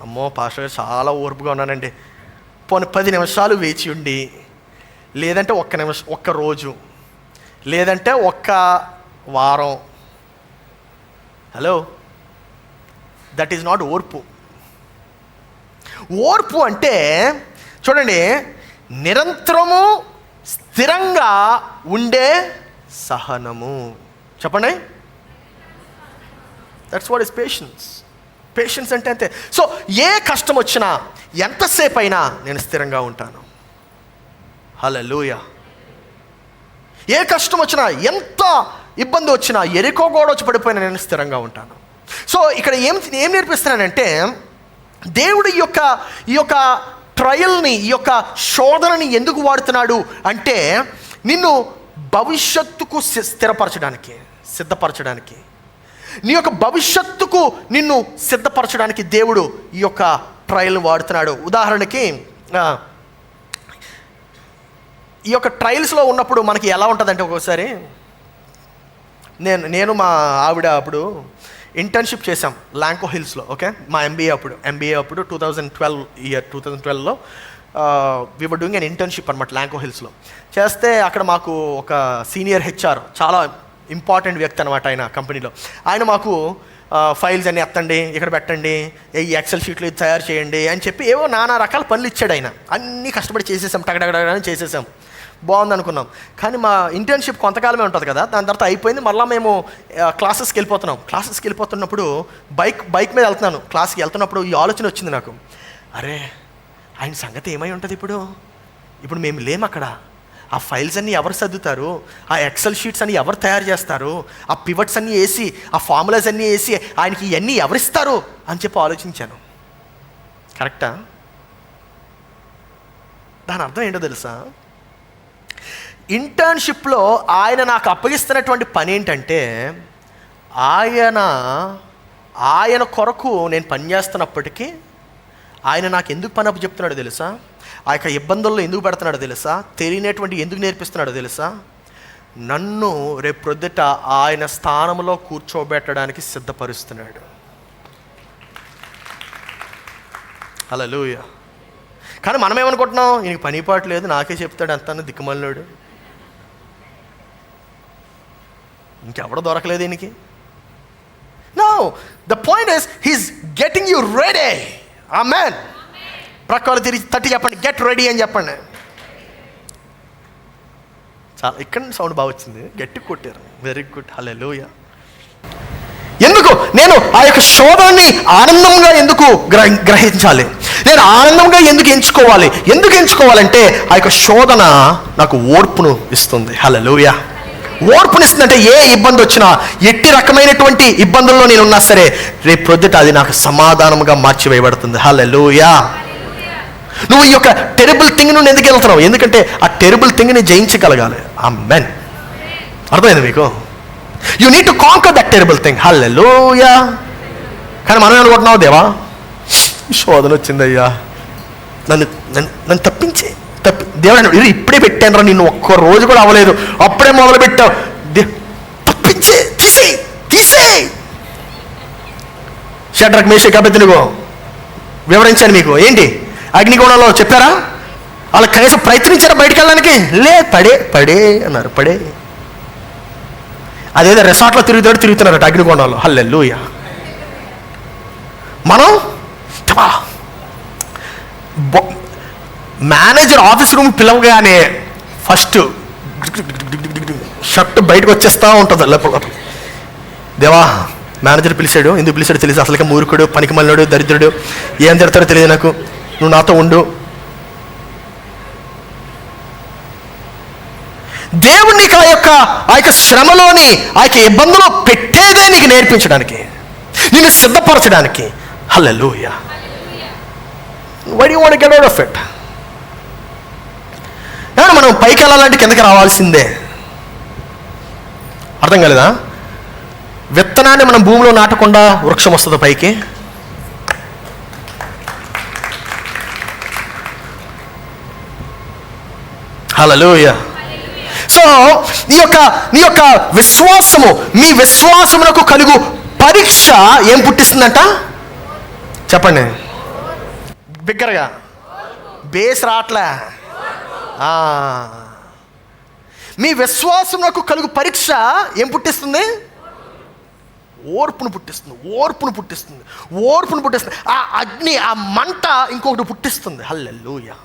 అమ్మో పాస్టర్ గారు చాలా ఓర్పుగా ఉన్నానండి, పోనీ 10 నిమిషాలు వేచి ఉండి, లేదంటే 1 నిమిషం, 1 రోజు, లేదంటే 1 వారం. హలో, దట్ ఈజ్ నాట్ ఓర్పు. ఓర్పు అంటే చూడండి, నిరంతరము స్థిరంగా ఉండే సహనము. చెప్పండి, that's what is patience. Patience అంటే అంతే. సో ఏ కష్టం వచ్చినా, ఎంతసేపు అయినా నేను స్థిరంగా ఉంటాను. హల్లెలూయా. ఏ కష్టం వచ్చినా, ఎంత ఇబ్బంది వచ్చినా, ఎరికో గోడ వచ్చి పడిపోయినా నేను స్థిరంగా ఉంటాను. సో ఇక్కడ ఏం నేర్పిస్తున్నానంటే, దేవుడు ఈ యొక్క ట్రయల్ని, ఈ యొక్క శోధనని ఎందుకు వాడుతున్నాడు అంటే నిన్ను భవిష్యత్తుకు స్థిరపరచడానికి, సిద్ధపరచడానికి, నీ యొక్క భవిష్యత్తుకు నిన్ను సిద్ధపరచడానికి దేవుడు ఈ యొక్క ట్రయల్ని వాడుతున్నాడు. ఉదాహరణకి ఈ యొక్క ట్రయల్స్లో ఉన్నప్పుడు మనకి ఎలా ఉంటుందంటే, ఒక్కోసారి నేను మా ఆవిడ అప్పుడు ఇంటర్న్షిప్ చేసాం లాంకో హిల్స్లో. ఓకే, మా ఎంబీఏ అప్పుడు 2012లో we were doing an internship అనమాట లాంకో హిల్స్లో. చేస్తే అక్కడ మాకు ఒక సీనియర్ హెచ్ఆర్, చాలా ఇంపార్టెంట్ వ్యక్తి అనమాట ఆయన కంపెనీలో. ఆయన మాకు ఫైల్స్ అన్నీ ఎత్తండి, ఇక్కడ పెట్టండి, ఈ ఎక్సెల్ షీట్లు ఇది తయారు చేయండి అని చెప్పి ఏవో నానా రకాల పనులు ఇచ్చాడు ఆయన. అన్నీ కష్టపడి చేసేసాం, టగడగడని చేసేసాం, బాగుంది అనుకున్నాం. కానీ మా ఇంటర్న్షిప్ కొంతకాలమే ఉంటుంది కదా, దాని తర్వాత అయిపోయింది. మళ్ళీ మేము క్లాసెస్కి వెళ్ళిపోతున్నప్పుడు బైక్ మీద వెళ్తున్నాను. క్లాస్కి వెళ్తున్నప్పుడు ఈ ఆలోచన వచ్చింది నాకు, అరే ఆయన సంగతి ఏమై ఉంటుంది ఇప్పుడు మేము లేము అక్కడ. ఆ ఫైల్స్ అన్నీ ఎవరు సర్దుతారు, ఆ ఎక్సెల్ షీట్స్ అన్నీ ఎవరు తయారు చేస్తారు, ఆ పివట్స్ అన్నీ వేసి, ఆ ఫార్ములాస్ అన్నీ వేసి ఆయనకి ఇవన్నీ ఎవరిస్తారు అని చెప్పి ఆలోచించాను. కరెక్టా? దాని అర్థం ఏంటో తెలుసా? ఇంటర్న్షిప్లో ఆయన నాకు అప్పగిస్తున్నటువంటి పని ఏంటంటే, ఆయన కొరకు నేను పనిచేస్తున్నప్పటికీ ఆయన నాకు ఎందుకు పని అప్పు చెప్తున్నాడో తెలుసా? ఆ యొక్క ఇబ్బందుల్లో ఎందుకు పెడుతున్నాడో తెలుసా? తెలియనటువంటి ఎందుకు నేర్పిస్తున్నాడో తెలుసా? నన్ను రేపు ప్రొద్దుట ఆయన స్థానంలో కూర్చోబెట్టడానికి సిద్ధపరుస్తున్నాడు. హల్లెలూయా. కానీ మనం ఏమనుకుంటున్నాం, ఈయనకి పని పాటు లేదు, నాకే చెప్తాడు అంతాను దిక్కుమల్లాడు, ఇంకెవడో దొరకలేదు ఈయనకి. No, the point is he's getting you ready. Amen. ప్రక్కలు తిరిగి తట్టి చెప్పండి, గెట్ రెడీ అని చెప్పండి. చాలా ఇక్కడ సౌండ్ బాగా వచ్చింది, గట్టి కొట్టారు. Very good. హల్లెలూయా. ఎందుకు నేను ఆ యొక్క శోధనని ఆనందంగా ఎందుకు గ్రహించాలి? నేను ఆనందంగా ఎందుకు ఎంచుకోవాలంటే ఆ యొక్క శోధన నాకు ఓర్పును ఇస్తుంది. హల్లెలూయా. ఓర్పునిస్తుందంటే ఏ ఇబ్బంది వచ్చినా, ఎట్టి రకమైనటువంటి ఇబ్బందుల్లో నేను ఉన్నా సరే, రేపు ప్రొద్దుట అది నాకు సమాధానంగా మార్చివేయబడుతుంది. హల్లెలూయా. నువ్వు ఈ యొక్క టెరిబుల్ థింగ్ నుండి ఎందుకు వెళ్తున్నావు? ఎందుకంటే ఆ టెరిబుల్ థింగ్ని జయించగలగాలి. ఆమేన్. అర్థమైంది మీకు? You need to conquer that terrible thing. Hallelujah. కానీ మనం అనుకుంటున్నావు, దేవా శోధన వచ్చిందయ్యా, నన్ను తప్పించే దేవుడు ఇప్పుడే పెట్టాను రా, నిన్ను ఒక్క రోజు కూడా అవ్వలేదు, అప్పుడే మొదలు పెట్టావు, తప్పించే, తీసే. షడ్రక్ మేషక్ అబేద్నెగో వివరించాను మీకు. ఏంటి అగ్నిగుణంలో చెప్పారా? వాళ్ళు కనీసం ప్రయత్నించారా బయటికి వెళ్ళడానికి? పడే అన్నారు. అదేదో రిసార్ట్లో తిరుగుతున్నారట అగ్నిగుణంలో. హల్లెలూయా. మనం మేనేజర్ ఆఫీస్ రూమ్ పిలవగానే ఫస్ట్ షర్ట్ బయటకు వచ్చేస్తూ ఉంటుంది. దేవా మేనేజర్ పిలిచాడు, ఎందుకు పిలిచాడు తెలియదు, అసలుగా మూర్ఖుడు, పనికి మళ్ళాడు, దరిద్రుడు, ఏం జరుగుతాడో తెలియదు నాకు, నువ్వు నాతో ఉండు. దేవుడు నీకు ఆ యొక్క శ్రమలోని, ఆ యొక్క ఇబ్బందులో పెట్టేదే నీకు నేర్పించడానికి, నిన్ను సిద్ధపరచడానికి. Hallelujah. Why do you want to get out of it? ఏమన్నా మనం పైకి వెళ్ళాలంటే కిందకి రావాల్సిందే. అర్థం కాలేదా? విత్తనాన్ని మనం భూమిలో నాటకుండా వృక్షం వస్తుందా పైకి? హల్లెలూయా. సో నీ యొక్క విశ్వాసము, మీ విశ్వాసమునకు కలుగు పరీక్ష ఏం పుట్టిస్తుందంట? చెప్పండి బిగ్గరగా. బేస్ రాట్లే. మీ విశ్వాసమునకు కలుగు పరీక్ష ఏం పుట్టిస్తుంది? ఓర్పును పుట్టిస్తుంది. ఆ అగ్ని, ఆ మంట ఇంకొకటి పుట్టిస్తుంది. Hallelujah.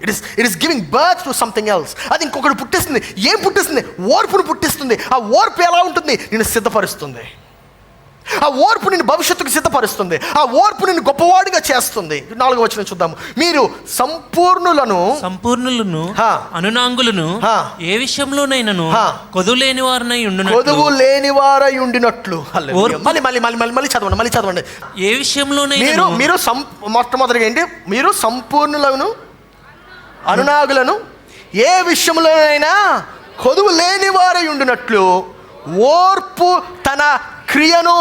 It is giving birth to something else. అది ఇంకొకటి పుట్టిస్తుంది. ఏం పుట్టిస్తుంది? ఓర్పును పుట్టిస్తుంది. ఆ ఓర్పు ఎలా ఉంటుంది? నిన్ను సిద్ధపరుస్తుంది. ఆ ఓర్పు నిన్ను భవిష్యత్తుకు సిద్ధపరుస్తుంది. ఆ ఓర్పు నిన్ను గొప్పవాడిగా చేస్తుంది. 4వ వచనం చూద్దాము. మీరు సంపూర్ణులను అనునాంగులను ఏ విషయంలోనైనను కొదువు లేని వారై ఉండినట్లు. మళ్ళీ చదవండి. ఏ విషయంలోనైనా మీరు మొట్టమొదటిగా ఏంటి? మీరు సంపూర్ణులను అనునాగులను ఏ విషయంలోనైనా కొదువు లేని వారై ఉండినట్లు ఓర్పు తన క్రియను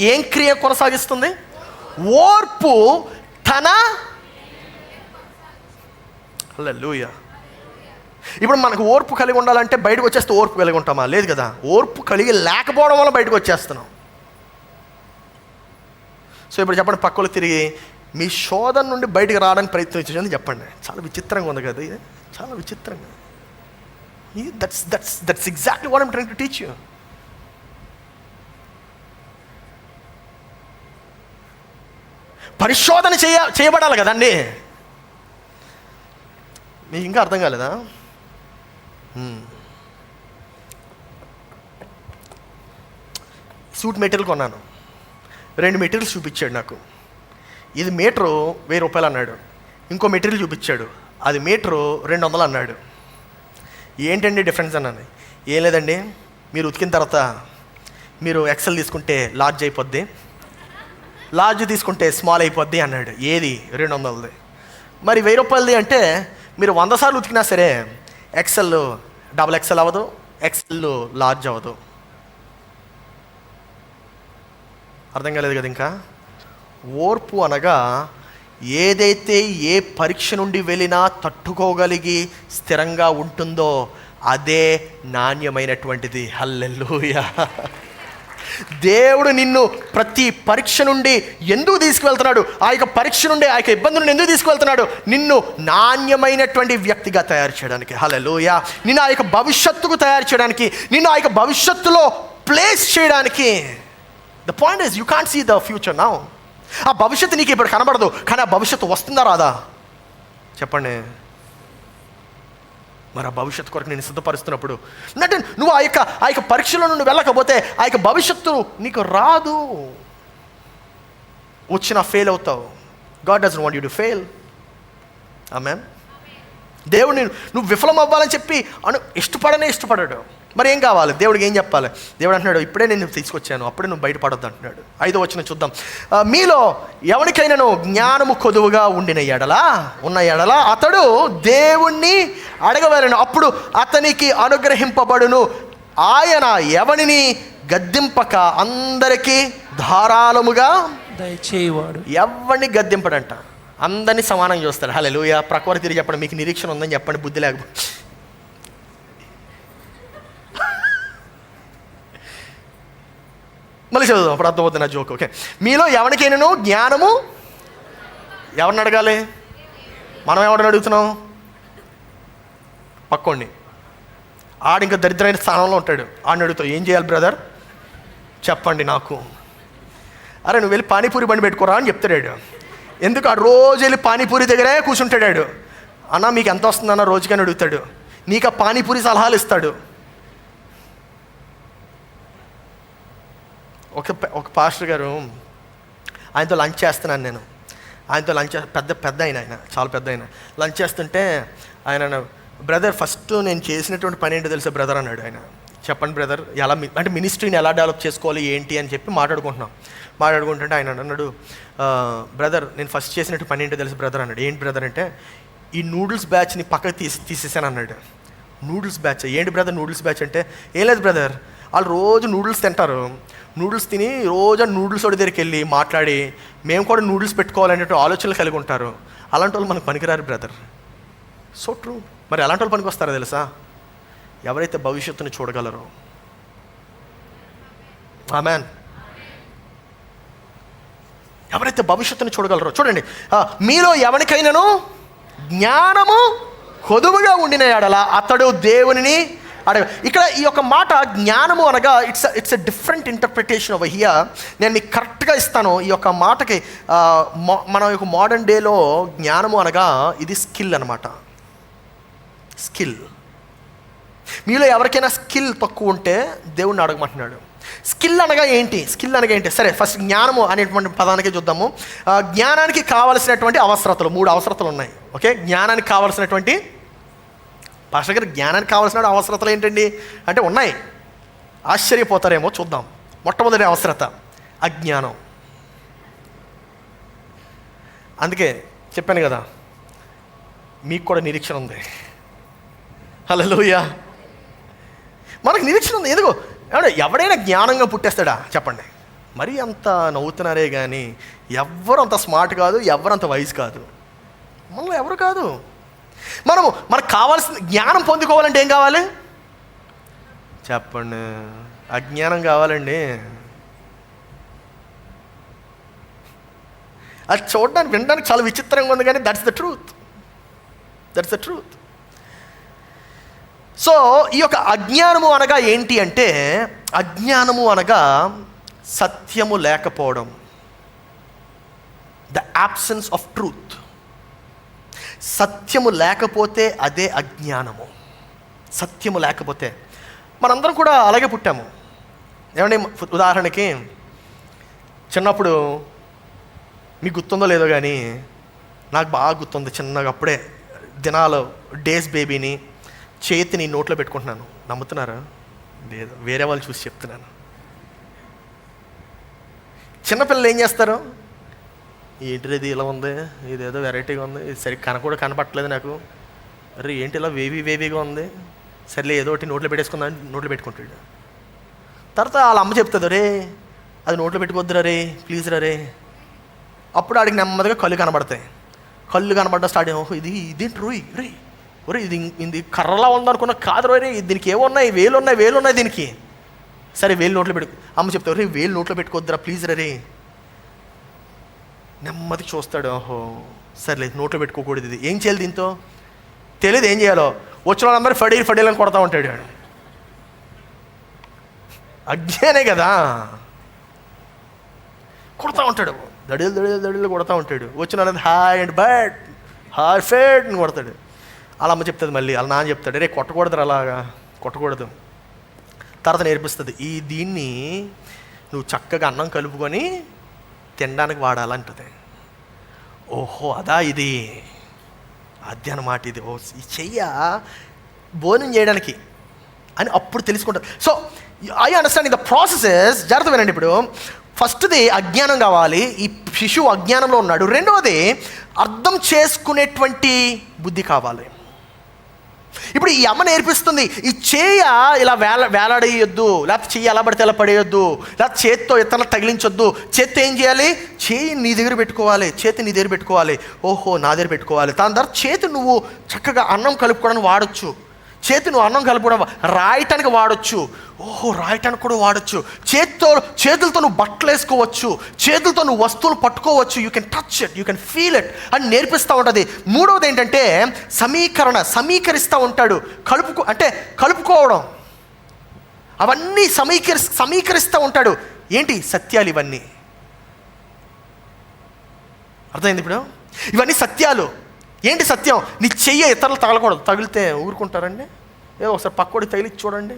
ఏం క్రియ కొనసాగిస్తుంది? ఓర్పు తన. హల్లెలూయా. ఇప్పుడు మనకు ఓర్పు కలిగి ఉండాలంటే బయటకు వచ్చేస్తే ఓర్పు కలిగి ఉంటామా? లేదు కదా. ఓర్పు కలిగి లేకపోవడం వల్ల బయటకు వచ్చేస్తున్నాం. సో ఇప్పుడు చెప్పండి, పక్కలు తిరిగి మీ శోధన నుండి బయటకు రావడానికి ప్రయత్నించండి చెప్పండి. చాలా విచిత్రంగా ఉంది కదా ఇది, చాలా విచిత్రంగా. That's exactly what I'm trying to teach you. పరిశోధన చేయబడాలి కదండి. మీకు ఇంకా అర్థం కాలేదా? సూట్ మెటీరియల్ కొన్నాను. 2 మెటీరియల్స్ చూపించాడు నాకు. ఇది మీటరు 1000 రూపాయలు అన్నాడు. ఇంకో మెటీరియల్ చూపించాడు, అది మీటరు 200 అన్నాడు. ఏంటండి డిఫరెన్స్ అన్నాను. ఏం లేదండి, మీరు ఉతికిన తర్వాత మీరు ఎక్సెల్ తీసుకుంటే లార్జ్ అయిపోద్ది, లార్జ్ తీసుకుంటే స్మాల్ అయిపోద్ది అన్నాడు. ఏది? 200ది. మరి 1000 రూపాయలది అంటే మీరు 100 సార్లు ఉతికినా సరే ఎక్సెల్ XXL అవ్వదు, ఎక్సెల్ లార్జ్ అవ్వదు. అర్థం కాలేదు కదా ఇంకా. ఓర్పు అనగా ఏదైతే ఏ పరీక్ష నుండి వెళ్ళినా తట్టుకోగలిగి స్థిరంగా ఉంటుందో అదే నాణ్యమైనటువంటిది. హల్లెలూయా. దేవుడు నిన్ను ప్రతి పరీక్ష నుండి ఎందుకు తీసుకువెళ్తున్నాడు? ఆ యొక్క పరీక్ష నుండి, ఆ యొక్క ఇబ్బంది నుండి ఎందుకు తీసుకువెళ్తున్నాడు? నిన్ను నాణ్యమైనటువంటి వ్యక్తిగా తయారు చేయడానికి. హల్లెలూయా. నిన్ను ఆ యొక్క భవిష్యత్తుకు తయారు చేయడానికి, నిన్ను ఆ యొక్క భవిష్యత్తులో ప్లేస్ చేయడానికి. The point is you can't see the future now. ఆ భవిష్యత్తు నీకు ఇప్పుడు కనబడదు, కానీ ఆ భవిష్యత్తు వస్తుందా రాదా? చెప్పండి. మరి ఆ భవిష్యత్తు కొరకు నేను సిద్ధపరుస్తున్నప్పుడు అంటే నువ్వు ఆ యొక్క పరీక్షలో నుండి వెళ్ళకపోతే ఆ యొక్క భవిష్యత్తు నీకు రాదు. వచ్చినా ఫెయిల్ అవుతావు. God doesn't want you to fail. Amen. దేవుడు నువ్వు విఫలం అవ్వాలని చెప్పి ఇష్టపడడు. మరి ఏం కావాలి? దేవుడికి ఏం చెప్పాలి? దేవుడు అంటున్నాడు, ఇప్పుడే నేను తీసుకొచ్చాను, అప్పుడే నువ్వు బయటపడొద్దు అంటున్నాడు. 5వ వచనం చూద్దాం. మీలో ఎవరికైనాను జ్ఞానము కొదువుగా ఉన్న ఎడల అతడు దేవుణ్ణి అడగవలెను, అప్పుడు అతనికి అనుగ్రహింపబడును. ఆయన ఎవరిని గద్దింపక అందరికీ ధారాళముగా దయచేయవాడు. ఎవరిని గద్దింపడంట, అందరినీ సమానంగా చూస్తాడు. హల్లెలూయా. ప్రక్కవారు తిరిగి చెప్పండి, మీకు నిరీక్షణ ఉందని చెప్పండి, బుద్ధి లేకపోతే. మళ్ళీ చదువుదాం, అప్పుడు అర్థమవుతుంది నా జోక్. ఓకే. మీలో ఎవరికైనాను జ్ఞానము, ఎవరిని అడగాలి? మనం ఎవరిని అడుగుతున్నాం? పక్కోడిని. ఆడు ఇంకా దరిద్రమైన స్థానంలో ఉంటాడు, ఆడిని అడుగుతావు, ఏం చేయాలి బ్రదర్ చెప్పండి నాకు. అరే నువ్వు వెళ్ళి పానీపూరి బండి పెట్టుకోరా అని చెప్తాడు. ఎందుకు? ఆ రోజు వెళ్ళి పానీపూరి దగ్గరే కూర్చుంటాడు. అన్న మీకు ఎంత వస్తుందన్న రోజుకని అడుగుతాడు. నీకు ఆ పానీపూరి సలహాలు ఇస్తాడు. ఒక పాస్టర్ గారు, ఆయనతో లంచ్ చేస్తున్నాను నేను. ఆయనతో పెద్ద ఆయన చాలా పెద్ద ఆయన. లంచ్ చేస్తుంటే ఆయన, బ్రదర్ ఫస్ట్ నేను చేసినటువంటి పని ఏంటో తెలుసా బ్రదర్ అన్నాడు. ఆయన, చెప్పండి బ్రదర్, ఎలా అంటే మినిస్ట్రీని ఎలా డెవలప్ చేసుకోవాలి ఏంటి అని చెప్పి మాట్లాడుకుంటుంటే ఆయన అన్నాడు, బ్రదర్ నేను ఫస్ట్ చేసినట్టు పని ఏంటో తెలుసు బ్రదర్ అన్నాడు. ఏంటి బ్రదర్ అంటే, ఈ నూడిల్స్ బ్యాచ్ని పక్కకు తీసేసాను అన్నాడు. నూడిల్స్ బ్యాచ్ ఏంటి బ్రదర్? నూడిల్స్ బ్యాచ్ అంటే, ఏం లేదు బ్రదర్, వాళ్ళు రోజు నూడిల్స్ తింటారు, నూడిల్స్ తిని రోజు నూడిల్స్ వాడి దగ్గరికి వెళ్ళి మాట్లాడి మేము కూడా నూడిల్స్ పెట్టుకోవాలనేటువంటి ఆలోచనలు కలిగి ఉంటారు. అలాంటి వాళ్ళు మనకు పనికిరారు బ్రదర్. So true. మరి అలాంటి వాళ్ళు పనికి వస్తారో తెలుసా? ఎవరైతే భవిష్యత్తుని చూడగలరో. ఆమేన్. ఎవరైతే భవిష్యత్తుని చూడగలరో. చూడండి, మీలో ఎవరికైనాను జ్ఞానము కొదువుగా ఉండిన ఎడల అతడు దేవునిని అడగ. ఇక్కడ ఈ యొక్క మాట జ్ఞానము అనగా it's a different interpretation of here. నేను మీకు కరెక్ట్గా ఇస్తాను. ఈ యొక్క మాటకి మన యొక్క మోడర్న్ డేలో జ్ఞానము అనగా ఇది స్కిల్ అనమాట. స్కిల్. మీలో ఎవరికైనా స్కిల్ తక్కువ ఉంటే దేవుణ్ణి అడగమంటున్నాడు. స్కిల్ అనగా ఏంటి? సరే ఫస్ట్ జ్ఞానము అనేటువంటి పదానికి చూద్దాము. జ్ఞానానికి కావలసినటువంటి అవసరతలు 3 అవసరతలు ఉన్నాయి. ఓకే. జ్ఞానానికి కావలసినటువంటి, పాస్టర్ గారు జ్ఞానానికి కావాల్సిన అవసరతలు ఏంటండి అంటే ఉన్నాయి. ఆశ్చర్యపోతారేమో, చూద్దాం. మొట్టమొదటి అవసరత అజ్ఞానం. అందుకే చెప్పాను కదా, మీకు కూడా నిరీక్షణ ఉంది. హల్లెలూయా. మనకు నిరీక్షణ ఉంది. ఎందుకో ఎవడైనా జ్ఞానంగా పుట్టేస్తాడా చెప్పండి? మరీ అంత నవ్వుతున్నారే కానీ ఎవ్వరు అంత స్మార్ట్ కాదు, ఎవరు అంత వైజ్ కాదు. మనలో ఎవరు కాదు. మనకు కావాల్సిన జ్ఞానం పొందుకోవాలంటే ఏం కావాలి చెప్పండి? అజ్ఞానం కావాలండి. అది చూడడానికి వినడానికి చాలా విచిత్రంగా ఉంది కానీ దట్స్ ద ట్రూత్. సో ఈ యొక్క అజ్ఞానము అనగా ఏంటి అంటే, అజ్ఞానము అనగా సత్యము లేకపోవడం, ద యాబ్సెన్స్ ఆఫ్ ట్రూత్. సత్యము లేకపోతే అదే అజ్ఞానము. సత్యము లేకపోతే మనందరం కూడా అలాగే పుట్టాము. ఏమంటే ఉదాహరణకి చిన్నప్పుడు మీకు గుర్తుందో లేదో కానీ నాకు బాగా గుర్తుంది. చిన్నగా అప్పుడే దినాలు డేస్ బేబీని చేతిని నోట్లో పెట్టుకుంటున్నాను. నమ్ముతున్నారా? లేదు, వేరే వాళ్ళు చూసి చెప్తున్నాను. చిన్నపిల్లలు ఏం చేస్తారు? ఏంటిది ఇలా ఉంది, ఇదేదో వెరైటీగా ఉంది, ఇది సరిగ్గా కూడా కనపట్టలేదు నాకు, అరే ఏంటి ఇలా వేవీగా ఉంది, సర్లే ఏదో ఒకటి నోట్లో పెట్టేసుకుందా, నోట్లో పెట్టుకుంటాడు. తర్వాత వాళ్ళ అమ్మ చెప్తుంది, రే అది నోట్లో పెట్టుకోవద్దురా రే, ప్లీజ్ రా రే. అప్పుడు ఆడికి నెమ్మదిగా కళ్ళు కనబడతాయి. కళ్ళు కనబడ్డా స్టార్ట్ అయ్యి, ఓహో ఇదేంటి రోయ్ రే, ఒరే ఇది కర్రలా ఉందనుకున్నా, కాదు రే దీనికి ఏమున్నాయి, వేలు ఉన్నాయి దీనికి. సరే వేలు నోట్లో పెట్టు. అమ్మ చెప్తావు, రే వేలు నోట్లో పెట్టుకోవద్దురా ప్లీజ్ రే. నెమ్మది చూస్తాడు, ఓహో సర్లేదు నోట్లో పెట్టుకోకూడదు ఇది. ఏం చేయాలి దీంతో తెలియదు, ఏం చేయాలో. వచ్చిన వాళ్ళందరూ ఫడీలని కొడతా ఉంటాడు. అజ్ఞానే కదా, కొడతా ఉంటాడు, దడిలు కొడతా ఉంటాడు. వచ్చిన వాళ్ళందరూ hi and bad, hi fade అని కొడతాడు. అలా అమ్మ చెప్తుంది, మళ్ళీ వాళ్ళ నాన్న చెప్తాడు, రే కొట్టకూడదు, అలాగా కొట్టకూడదు. తర్వాత నేర్పిస్తుంది, దీన్ని నువ్వు చక్కగా అన్నం కలుపుకొని తినడానికి వాడాలంటది. ఓహో అదా ఇది, అది అన్నమాట ఇది. ఓ ఈ చెయ్య భోజనం చేయడానికి అని అప్పుడు తెలుసుకుంటారు. So I understand the processes. జాగ్రత్త వినండి. ఇప్పుడు ఫస్ట్ది అజ్ఞానం కావాలి, ఈ శిశువు అజ్ఞానంలో ఉన్నాడు. రెండవది అర్థం చేసుకునేటువంటి బుద్ధి కావాలి. ఇప్పుడు ఈ అమ్మ నేర్పిస్తుంది, ఈ చేయ ఇలా వేలాడేయొద్దు, లేకపోతే చెయ్యి ఎలా పడితే ఎలా పడేయొద్దు, లేకపోతే చేతితో ఇతరులకు తగిలించొద్దు. చేతితో ఏం చేయాలి? చేయి నీ దగ్గర పెట్టుకోవాలి, చేతి నీ దగ్గర పెట్టుకోవాలి. ఓహో నా దగ్గర పెట్టుకోవాలి. దాని ద్వారా చేతి నువ్వు చక్కగా అన్నం కలుపుకోవడానికి వాడచ్చు. చేతి నువ్వు అన్నం కలుపుకోవడం రాయటానికి వాడచ్చు. ఓహో రాయటానికి కూడా వాడచ్చు. చేతులతో నువ్వు బట్టలు వేసుకోవచ్చు, చేతులతో నువ్వు వస్తువులు పట్టుకోవచ్చు. You can touch it, you can feel it అని నేర్పిస్తూ ఉంటుంది. మూడవది ఏంటంటే సమీకరిస్తూ ఉంటాడు. కలుపుకోవడం, అవన్నీ సమీకరిస్తూ ఉంటాడు. ఏంటి? సత్యాలు ఇవన్నీ. అర్థమైంది? ఇప్పుడు ఇవన్నీ సత్యాలు. ఏంటి సత్యం? నీ చెయ్యి ఇతరులు తగలకూడదు. తగిలితే ఊరుకుంటారండి? ఏదో ఒకసారి పక్కోడి తగిలిచ్చి చూడండి,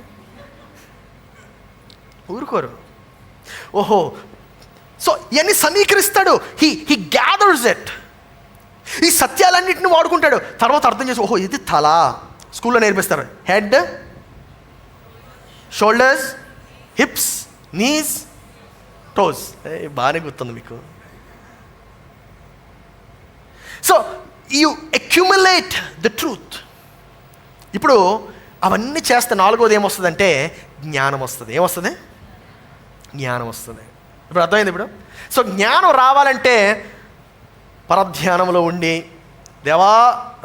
ఊరుకోరు. ఓహో సో ఇవన్నీ సమీకరిస్తాడు. He gathers it. ఈ సత్యాలన్నింటిని వాడుకుంటాడు. తర్వాత అర్థం చేసి ఓహో ఇది తల. స్కూల్లో నేర్పిస్తారు head, shoulders, hips, knees, toes. బాగానే గుర్తుంది మీకు. So you accumulate the truth. ఇప్పుడు అవన్నీ చేస్తే నాలుగోది ఏమొస్తుందంటే జ్ఞానం వస్తుంది. ఏమొస్తుంది? జ్ఞానం వస్తుంది. ఇప్పుడు అర్థమైంది. ఇప్పుడు సో జ్ఞానం రావాలంటే పరధ్యానంలో ఉండి దేవా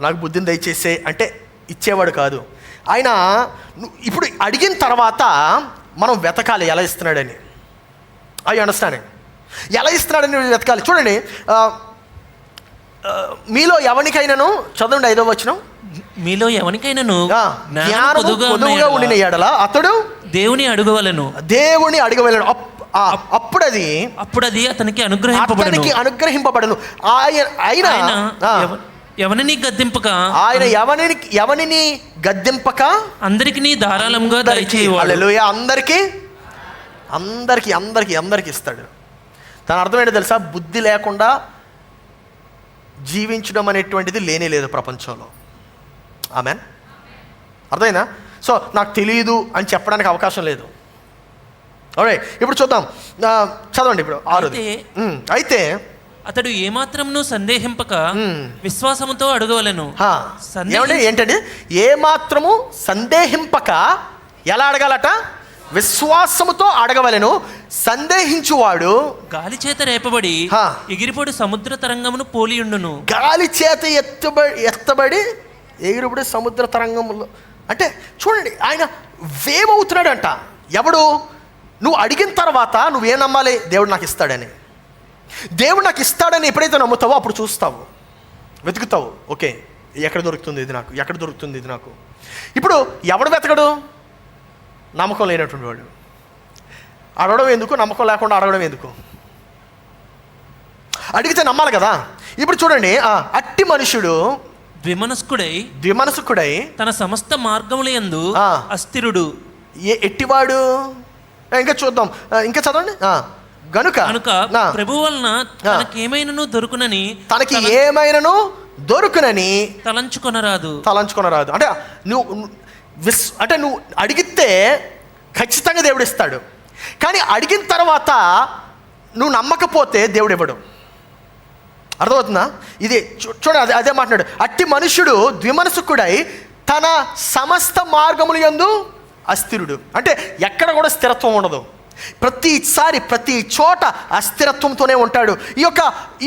నాకు బుద్ధిని దయచేసే అంటే ఇచ్చేవాడు కాదు ఆయన. ఇప్పుడు అడిగిన తర్వాత మనం వెతకాలి ఎలా ఇస్తున్నాడని. I understanding. ఎలా ఇస్తున్నాడని వెతకాలి. చూడండి, మీలో ఎవరికైనాను, చదవండి 5వ వచనం, మీలో ఎవరికైనాను జ్ఞానము కొదువుగా ఉండిన ఎడల అతడు దేవుని అడగవలెను. అప్పుడు అది అతనికి అనుగ్రహింపబడను. ఆయన ఎవరిని గద్దింపక, ఆయన ఎవరిని గద్దింపక అందరికి ధారాళంగా దయచేయవాడు. హల్లెలూయా. అందరికి ఇస్తాడు. దాని అర్థం ఏంటో తెలుసా? బుద్ధి లేకుండా జీవించడం అనేటువంటిది లేనే లేదు ప్రపంచంలో. ఆమెన్. అర్థమైందా? సో నాకు తెలియదు అని చెప్పడానికి అవకాశం లేదు. ఓకే, ఇప్పుడు చూద్దాం. చదవండి ఇప్పుడు 6. అయితే అతడు ఏమాత్రమును సందేహింపక విశ్వాసముతో అడగవలెను. ఏంటంటే ఏమాత్రము సందేహింపక ఎలా అడగాలట? విశ్వాసముతో అడగవలెను. సందేహించువాడు గాలి చేత రేపబడి ఎగిరిపడి సముద్ర తరంగమును పోలియుండును. గాలి చేత ఎత్తబడి ఎగిరిపడి సముద్ర తరంగములు అంటే చూడండి, ఆయన వేవ్ అవుతున్నాడు అంట. ఎవడు? నువ్వు అడిగిన తర్వాత నువ్వేం నమ్మాలి? దేవుడు నాకు ఇస్తాడని. దేవుడు నాకు ఇస్తాడని ఎప్పుడైతే నమ్ముతావో అప్పుడు చూస్తావు, వెతుకుతావు. ఓకే, ఎక్కడ దొరుకుతుంది ఇది నాకు. ఇప్పుడు ఎవడు వెతకడు? నమ్మకం లేనటువంటి వాడు. అడగడం ఎందుకు? నమ్మకం లేకుండా అడగడం ఎందుకు? అడిగితే నమ్మాలి కదా. ఇప్పుడు చూడండి, అట్టి మనుషుడు ద్విమనస్కుడై తన సమస్త మార్గముల యందు అస్థిరుడు. ఎట్టివాడు? ఇంకా చూద్దాం, ఇంకా చదవండి. గనుక ప్రభువు వలన తనకి ఏమైనను దొరుకునని తలంచుకొనరాదు. అంటే నువ్వు అడిగితే ఖచ్చితంగా దేవుడు ఇస్తాడు. కానీ అడిగిన తర్వాత నువ్వు నమ్మకపోతే దేవుడు ఇవ్వడు. అర్థమవుతుందా? ఇది చూడండి, అదే మాట్లాడు. అట్టి మనుషుడు ద్విమనస్కుడై తన సమస్త మార్గముల యందు అస్థిరుడు. అంటే ఎక్కడ కూడా స్థిరత్వం ఉండదు. ప్రతి చోట అస్థిరత్వంతోనే ఉంటాడు. ఈ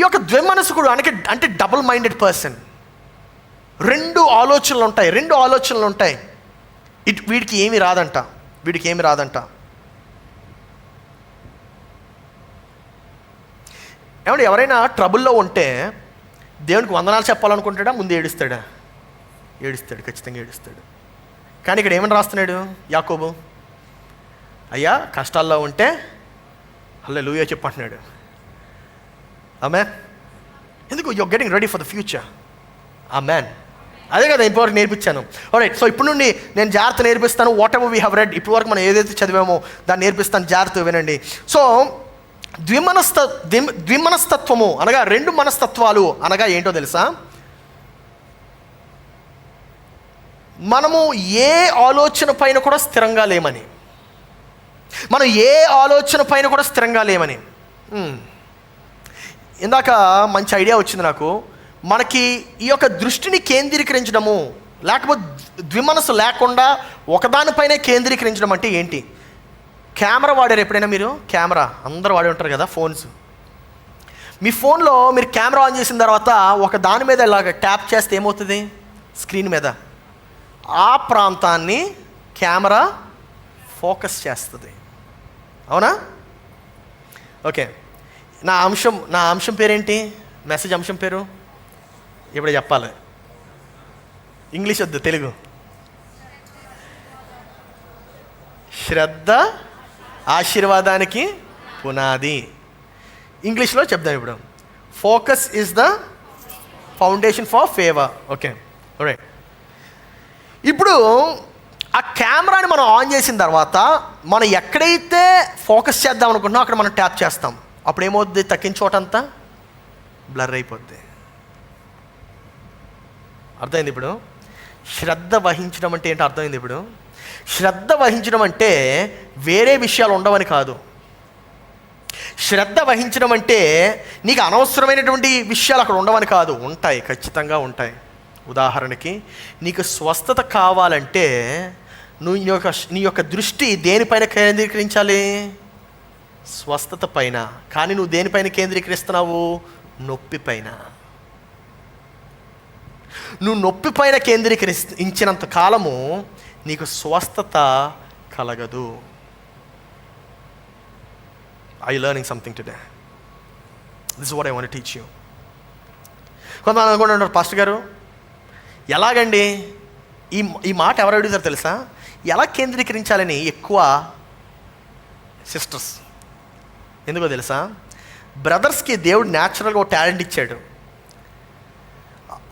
యొక్క ద్విమనస్కుడు అంటే డబుల్ మైండెడ్ పర్సన్. రెండు ఆలోచనలు ఉంటాయి. వీడికి ఏమీ రాదంట. ఏమంటే ఎవరైనా ట్రబుల్లో ఉంటే దేవునికి వందనాలు చెప్పాలనుకుంటాడా? ముందు ఏడుస్తాడు, ఖచ్చితంగా ఏడుస్తాడు. కానీ ఇక్కడ ఏమని రాస్తున్నాడు యాకోబు? అయ్యా కష్టాల్లో ఉంటే హల్లెలూయా చెప్పంటున్నాడు. ఆమేన్. ఎందుకు? You are getting ready for the future. Amen. అదే కదా ఇంతవరకు నేర్పించాను. ఆల్రైట్, సో ఇప్పుడు నుండి నేను జాగ్రత్త నేర్పిస్తాను. What ever we have read, ఇప్పటి వరకు మనం ఏదైతే చదివామో దాన్ని నేర్పిస్తాను. జాగ్రత్త వినండి. సో ద్విమనస్తత్వము అనగా రెండు మనస్తత్వాలు అనగా ఏంటో తెలుసా? మనము ఏ ఆలోచన పైన కూడా స్థిరంగా లేమని, మనం ఏ ఆలోచన పైన కూడా స్థిరంగా లేమని. ఇందాక మంచి ఐడియా వచ్చింది నాకు. మనకి ఈ యొక్క దృష్టిని కేంద్రీకరించడము, లేకపోతే ద్విమనస్సు లేకుండా ఒకదానిపైనే కేంద్రీకరించడం అంటే ఏంటి? కెమెరా వాడారు ఎప్పుడైనా మీరు? కెమెరా అందరూ వాడి ఉంటారు కదా, ఫోన్స్. మీ ఫోన్లో మీరు కెమెరా ఆన్ చేసిన తర్వాత ఒక దాని మీద ఇలాగ ట్యాప్ చేస్తే ఏమవుతుంది? స్క్రీన్ మీద ఆ ప్రాంతాన్ని కెమెరా ఫోకస్ చేస్తుంది, అవునా? ఓకే, నా అంశం పేరేంటి? మెసేజ్ అంశం పేరు ఇప్పుడు చెప్పాలి. ఇంగ్లీష్ వద్దు, తెలుగు. శ్రద్ధ ఆశీర్వాదానికి పునాది. ఇంగ్లీష్లో చెప్దాం ఇప్పుడు. Focus is the foundation for favour. Okay, right. ఇప్పుడు ఆ కెమెరాని మనం ఆన్ చేసిన తర్వాత మనం ఎక్కడైతే ఫోకస్ చేద్దాం అనుకుంటున్నాం అక్కడ మనం ట్యాప్ చేస్తాం. అప్పుడు ఏమవుద్ది? తక్కిన చోటంతా బ్లర్ అయిపోద్ది. అర్థమైంది ఇప్పుడు? శ్రద్ధ వహించడం అంటే ఏంటో అర్థమైంది ఇప్పుడు? శ్రద్ధ వహించడం అంటే వేరే విషయాలు ఉండవని కాదు. శ్రద్ధ వహించడం అంటే నీకు అనవసరమైనటువంటి విషయాలు అక్కడ ఉండవని కాదు. ఉంటాయి, ఖచ్చితంగా ఉంటాయి. ఉదాహరణకి నీకు స్వస్థత కావాలంటే నువ్వు నీ యొక్క దృష్టి దేనిపైన కేంద్రీకరించాలి? స్వస్థత పైన. కానీ నువ్వు దేనిపైన కేంద్రీకరిస్తున్నావు? నొప్పి పైన. నువ్వు నొప్పి పైన కేంద్రీకరించినంత కాలము నీకు స్వస్థత కలగదు. Are you learning something today? This is what I want to teach you. కొంతమంది అనుకుంటున్నారు, పాస్టర్ గారు ఎలాగండి ఈ మాట ఎవరు అడుగుతారు తెలుసా? ఎలా కేంద్రీకరించాలని ఎక్కువ సిస్టర్స్. ఎందుకో తెలుసా? బ్రదర్స్కి దేవుడు న్యాచురల్గా ఒక టాలెంట్ ఇచ్చాడు.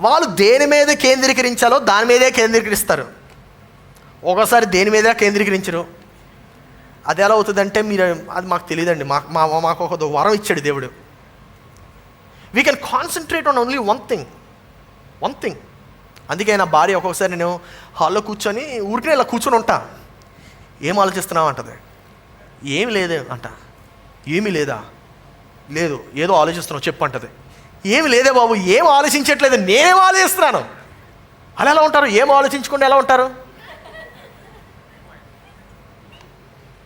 వాళ్ళు దేని మీద కేంద్రీకరించాలో దాని మీదే కేంద్రీకరిస్తారు. ఒకసారి దేని మీద కేంద్రీకరించరు. అది ఎలా అవుతుందంటే అది మాకు తెలియదండి, మాకు ఒక వరం ఇచ్చాడు దేవుడు. We can concentrate on only one thing. అందుకే నా భార్య ఒక్కొక్కసారి నేను హాల్లో కూర్చొని ఊరికే ఇలా కూర్చొని ఉంటా. ఏం ఆలోచిస్తున్నావు అంటది. ఏమి లేదే అంట. ఏమీ లేదా? లేదు, ఏదో ఆలోచిస్తున్నావు చెప్పు అంటది. ఏమి లేదే బాబు, ఏం ఆలోచించట్లేదు, నేనేం ఆలోచిస్తున్నాను. అలా ఎలా ఉంటారు? ఏం ఆలోచించకుండా ఎలా ఉంటారు?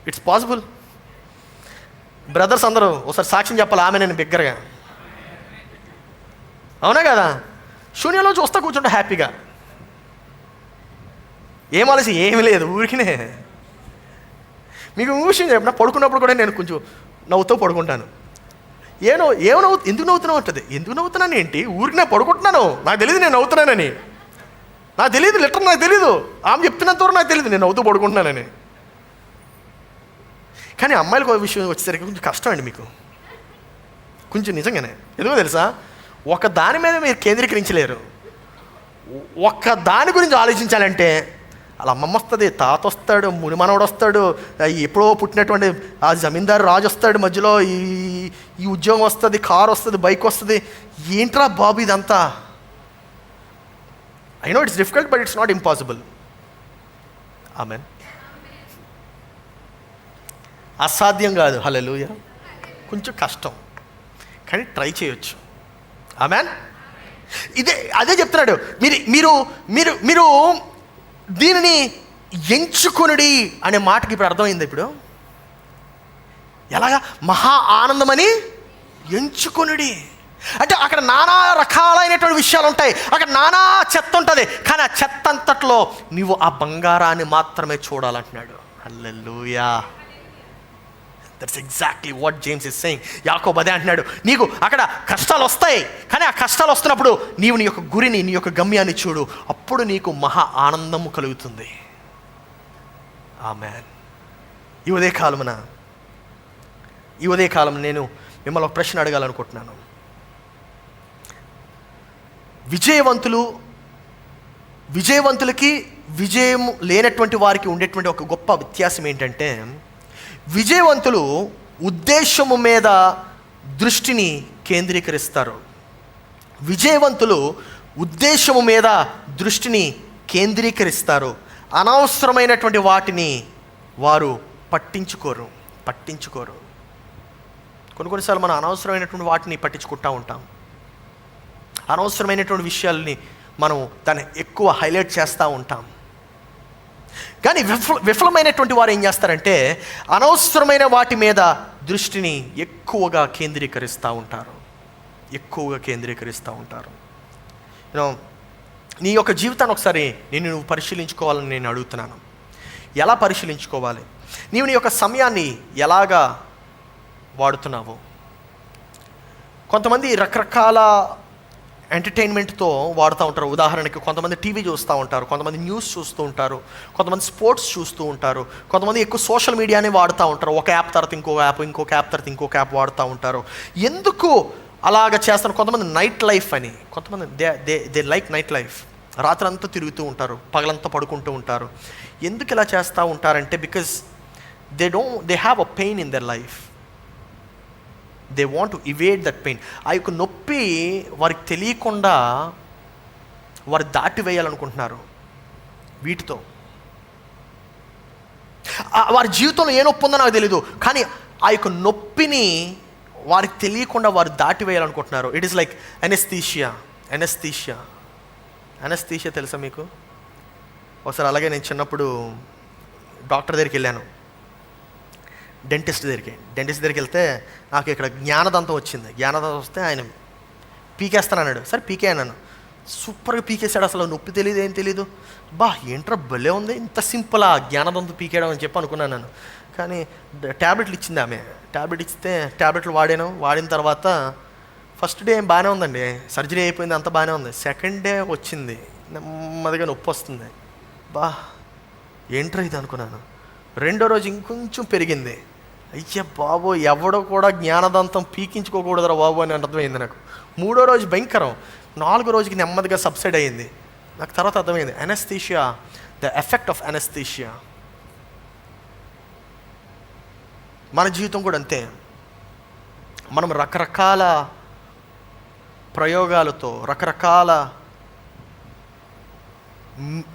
It's possible. బ్రదర్స్ అందరూ ఒకసారి సాక్ష్యం చెప్పాలి. ఆమె నేను బిగ్గరగా, అవునా కదా? శూన్యంలో చూస్తా కూర్చుంటా హ్యాపీగా. ఏం ఆలోచన? ఏమి లేదు, ఊరికినే. మీకు విషయం చెప్పిన, పడుకున్నప్పుడు కూడా నేను కొంచెం నవ్వుతూ పడుకుంటాను. ఎందుకు నవ్వుతున్నావు అంటది. ఎందుకు నవ్వుతున్నాను ఏంటి? ఊరికినే పడుకుంటున్నాను, నాకు తెలియదు నేను నవ్వుతున్నానని. నాకు తెలియదు, లిటర్ నాకు తెలీదు. ఆమె చెప్తున్నంత వరకు నాకు తెలియదు నేను నవ్వుతూ పడుకుంటున్నానని. కానీ అమ్మాయిలకు విషయం వచ్చేసరికి కొంచెం కష్టం అండి మీకు, కొంచెం నిజంగానే. ఎందుకో తెలుసా? ఒక దాని మీద మీరు కేంద్రీకరించలేరు. ఒక్క దాని గురించి ఆలోచించాలంటే అలా అమ్మమ్మ వస్తుంది, తాత వస్తాడు, మునిమనవడు వస్తాడు, ఎప్పుడో పుట్టినటువంటి ఆ జమీందారు రాజు వస్తాడు, మధ్యలో ఈ ఉద్యోగం వస్తుంది, కారు వస్తుంది, బైక్ వస్తుంది. ఏంట్రా బాబు ఇదంతా? I know it's difficult but it's not impossible. Amen. అసాధ్యం కాదు. హల్లెలూయా. కొంచెం కష్టం కానీ ట్రై చేయొచ్చు. ఆమెన్. అదే చెప్తున్నాడు. మీరు మీరు మీరు దీనిని ఎంచుకొనుడి అనే మాటకి ఇప్పుడు అర్థమైంది. ఇప్పుడు ఎలాగా? మహా ఆనందమని ఎంచుకొనుడి అంటే అక్కడ నానా రకాలైనటువంటి విషయాలు ఉంటాయి, అక్కడ నానా చెత్త ఉంటుంది. కానీ ఆ చెత్త అంతట్లో నువ్వు ఆ బంగారాన్ని మాత్రమే చూడాలంటున్నాడు. Hallelujah. That's exactly what James is saying. యాకోబు అదే అంటున్నాడు. నీకు అక్కడ కష్టాలు వస్తాయి, కానీ ఆ కష్టాలు వస్తున్నప్పుడు నీవు నీ యొక్క గురిని, నీ యొక్క గమ్యాన్ని చూడు. అప్పుడు నీకు మహా ఆనందము కలుగుతుంది. ఆమేన్. ఈ ఉదయకాలం నేను మిమ్మల్ని ఒక ప్రశ్న అడగాలనుకుంటున్నాను. విజయవంతులకి విజయం లేనటువంటి వారికి ఉండేటువంటి ఒక గొప్ప వ్యత్యాసం ఏంటంటే, విజయవంతులు ఉద్దేశము మీద దృష్టిని కేంద్రీకరిస్తారు. విజయవంతులు ఉద్దేశము మీద దృష్టిని కేంద్రీకరిస్తారు. అనవసరమైనటువంటి వాటిని వారు పట్టించుకోరు. కొన్నిసార్లు మనం అనవసరమైనటువంటి వాటిని పట్టించుకుంటూ ఉంటాం. అనవసరమైనటువంటి విషయాల్ని మనం దాన్ని ఎక్కువ హైలైట్ చేస్తూ ఉంటాం. కానీ విఫలమైనటువంటి వారు ఏం చేస్తారంటే అనవసరమైన వాటి మీద దృష్టిని ఎక్కువగా కేంద్రీకరిస్తూ ఉంటారు. నీ యొక్క జీవితాన్ని ఒకసారి నువ్వు పరిశీలించుకోవాలని నేను అడుగుతున్నాను. ఎలా పరిశీలించుకోవాలి? నీవు నీ యొక్క సమయాన్ని ఎలాగా వాడుతున్నావు? కొంతమంది రకరకాల ఎంటర్టైన్మెంట్తో వాడుతూ ఉంటారు. ఉదాహరణకి కొంతమంది టీవీ చూస్తూ ఉంటారు, కొంతమంది న్యూస్ చూస్తూ ఉంటారు, కొంతమంది స్పోర్ట్స్ చూస్తూ ఉంటారు, కొంతమంది ఎక్కువ సోషల్ మీడియానే వాడుతూ ఉంటారు. ఒక యాప్ తర్వాత ఇంకొక యాప్ తర్వాత ఇంకొక యాప్ వాడుతూ ఉంటారు. ఎందుకు అలాగ చేస్తారు? కొంతమంది నైట్ లైఫ్ అని, కొంతమంది దే లైక్ నైట్ లైఫ్. రాత్రంతా తిరుగుతూ ఉంటారు, పగలంతా పడుకుంటూ ఉంటారు. ఎందుకు ఇలా చేస్తూ ఉంటారంటే because they have a pain in their life. They want to evade that pain. ఆ యొక్క నొప్పి వారికి తెలియకుండా వారు దాటివేయాలనుకుంటున్నారు వీటితో. వారి జీవితంలో ఏ నొప్పి ఉందో నాకు తెలీదు, కానీ ఆ యొక్క నొప్పిని వారికి తెలియకుండా వారు దాటివేయాలనుకుంటున్నారు. ఇట్ ఈస్ లైక్ అనెస్థీషియా తెలుసా మీకు? ఒకసారి అలాగే నేను చిన్నప్పుడు డాక్టర్ దగ్గరికి వెళ్ళాను, డెంటిస్ట్ దగ్గరికి వెళ్తే నాకు ఇక్కడ జ్ఞానదంతం వచ్చింది. జ్ఞానదంతం వస్తే ఆయన పీకేస్తానన్నాడు. సరే పీకే అన్నాను. సూపర్గా పీకేశాడు. అసలు నొప్పి తెలియదు, ఏం తెలీదు. ఏంట్రా భలే ఉంది, ఇంత సింపుల్ ఆ జ్ఞానదంతం పీకేయడం అని చెప్పి అనుకున్నాను నేను. కానీ ట్యాబ్లెట్లు ఇచ్చింది ఆమె. ట్యాబ్లెట్ ఇస్తే ట్యాబ్లెట్లు వాడిన తర్వాత ఫస్ట్ డే ఏం బాగానే ఉందండి, సర్జరీ అయిపోయింది, అంత బాగానే ఉంది. సెకండ్ డే వచ్చింది, నెమ్మదిగా నొప్పి వస్తుంది. ఏంట్రా ఇది అనుకున్నాను. రెండో రోజు ఇంకొంచెం పెరిగింది. అయ్యా బాబు, ఎవడో కూడా జ్ఞానదంతం పీకించుకోకూడదురా బాబు అని అర్థమైంది నాకు. మూడో రోజు భయంకరం. 4వ రోజుకి నెమ్మదిగా సబ్సైడ్ అయ్యింది. నాకు తర్వాత అర్థమైంది anaesthesia, the effect of anaesthesia. మన జీవితం కూడా అంతే. మనం రకరకాల ప్రయోగాలతో రకరకాల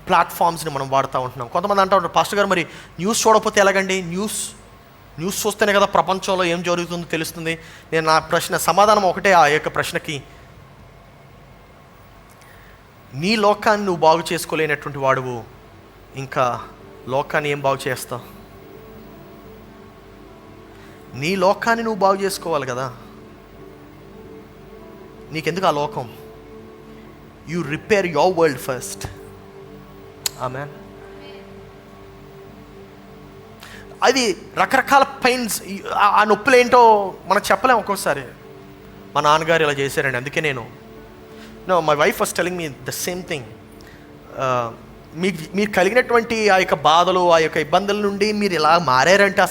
ప్లాట్ఫామ్స్ని మనం వాడుతూ ఉంటున్నాం. కొంతమంది అంటూ ఉంటారు, పాస్టర్ గారు మరి న్యూస్ చూడకపోతే ఎలాగండి? న్యూస్ చూస్తేనే కదా ప్రపంచంలో ఏం జరుగుతుందో తెలుస్తుంది. నేను నా సమాధానం ఒకటే ఆ యొక్క ప్రశ్నకి. నీ లోకాన్ని నువ్వు బాగు చేసుకోలేనటువంటి వాడువు, ఇంకా లోకాన్ని ఏం బాగు చేస్తావు? నీ లోకాన్ని నువ్వు బాగు చేసుకోవాలి కదా. నీకెందుకు ఆ లోకం? You repair your world first. Amen. అది రకరకాల పెయిన్స్, ఆ నొప్పులు ఏంటో మనం చెప్పలేం. ఒక్కోసారి మా నాన్నగారు ఇలా చేశారండి, అందుకే my wife was telling me the same thing. మీరు కలిగినటువంటి ఆ యొక్క బాధలు, ఆ యొక్క ఇబ్బందుల నుండి మీరు ఇలా మారారంటే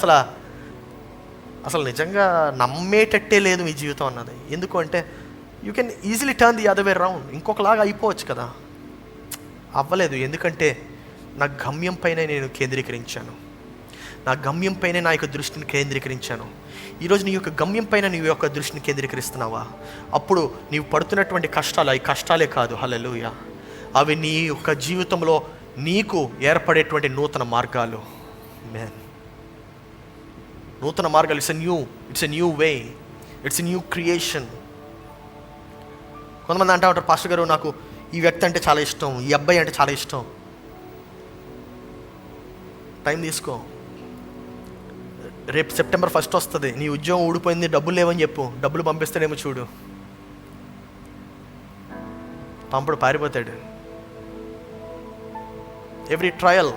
అసలు నిజంగా నమ్మేటట్టే లేదు మీ జీవితం అన్నది. ఎందుకు అంటే you can easily turn the other way round. ఇంకొకలాగా అయిపోవచ్చు కదా. అవ్వలేదు. ఎందుకంటే నా గమ్యం పైన నేను కేంద్రీకరించాను. నా గమ్యం పైన నా యొక్క దృష్టిని కేంద్రీకరించాను. ఈరోజు నీ యొక్క గమ్యం పైన నీ యొక్క దృష్టిని కేంద్రీకరిస్తున్నావా? అప్పుడు నీవు పడుతున్నటువంటి కష్టాలు అవి కష్టాలే కాదు, హల్లెలూయా, అవి నీ యొక్క జీవితంలో నీకు ఏర్పడేటువంటి నూతన మార్గాలు. ఆమేన్. నూతన మార్గాలు. It's a new way, it's a new creation. కొంతమంది అంటూ ఉంటారు, పాస్టర్ గారు నాకు ఈ వ్యక్తి అంటే చాలా ఇష్టం, ఈ అబ్బాయి అంటే చాలా ఇష్టం. టైం తీసుకో. రేపు September 1 వస్తుంది. నీ ఉద్యోగం ఊడిపోయింది, డబ్బులు లేవని చెప్పు. డబ్బులు పంపిస్తాడేమో చూడు. పంపుడు పారిపోతాడు. Every trial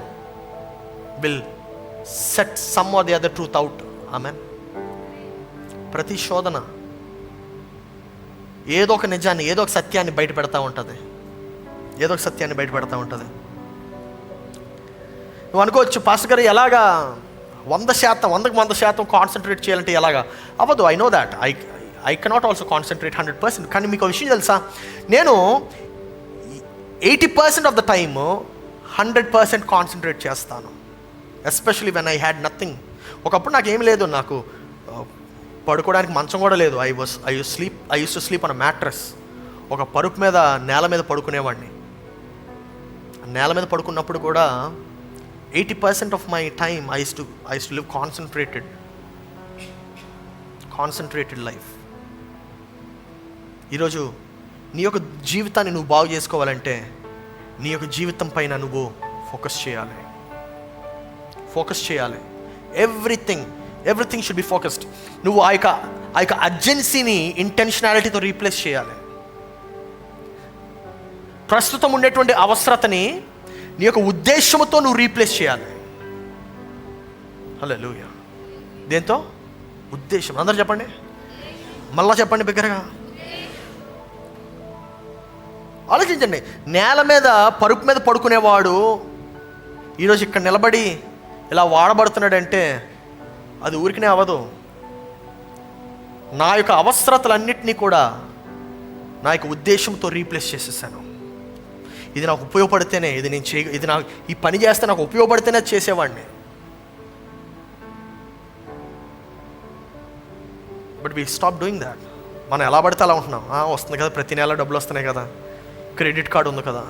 will set some or the other truth out. Amen. ప్రతి శోధన ఏదో ఒక నిజాన్ని, ఏదో ఒక సత్యాన్ని బయట పెడతా ఉంటుంది. నువ్వు అనుకోవచ్చు, పాస్టర్ గారు ఎలాగా 100% కాన్సన్ట్రేట్ చేయాలంటే ఎలాగా? అవ్వదు. I know that. I cannot also concentrate 100%. కానీ మీకు విషయం తెలుసా, నేను 80% ఆఫ్ ద టైమ్ 100% కాన్సన్ట్రేట్ చేస్తాను. Especially when I had nothing. ఒకప్పుడు నాకు ఏం లేదు, నాకు పడుకోవడానికి మంచం కూడా లేదు. I use to sleep on mattress. ఒక పరుపు మీద, నేల మీద పడుకునేవాడిని. నేల మీద పడుకున్నప్పుడు కూడా 80% of my time I use to live concentrated life. ఈరోజు నీ యొక్క జీవితాన్ని నువ్వు బాగు చేసుకోవాలంటే నీ యొక్క జీవితం పైన నువ్వు ఫోకస్ చేయాలి. Everything should be focused. నువ్వు ఆ యొక్క అర్జెన్సీని ఇంటెన్షనాలిటీతో రీప్లేస్ చేయాలి. ప్రస్తుతం ఉండేటువంటి అవసరతని నీ యొక్క ఉద్దేశంతో నువ్వు రీప్లేస్ చేయాలి. హల్లెలూయా. దేంతో? ఉద్దేశం. అందరూ చెప్పండి, మళ్ళా చెప్పండి బిగ్గరగా. ఆలోచించండి. నేల మీద, పరుపు మీద పడుకునేవాడు ఈరోజు ఇక్కడ నిలబడి ఇలా వాడబడుతున్నాడంటే అది ఊరికనే అవ్వదు. నా యొక్క అవసరతలన్నింటినీ కూడా నా యొక్క ఉద్దేశంతో రీప్లేస్ చేసేసాను. ఇది నాకు ఉపయోగపడితేనే, ఇది నాకు ఈ పని చేస్తే నాకు ఉపయోగపడితేనే చేసేవాడిని. But we stop doing that. మనం ఎలా పడితే అలా ఉంటున్నాం. వస్తుంది కదా, ప్రతి నెల డబ్బులు వస్తున్నాయి కదా, క్రెడిట్ కార్డు ఉంది కదా,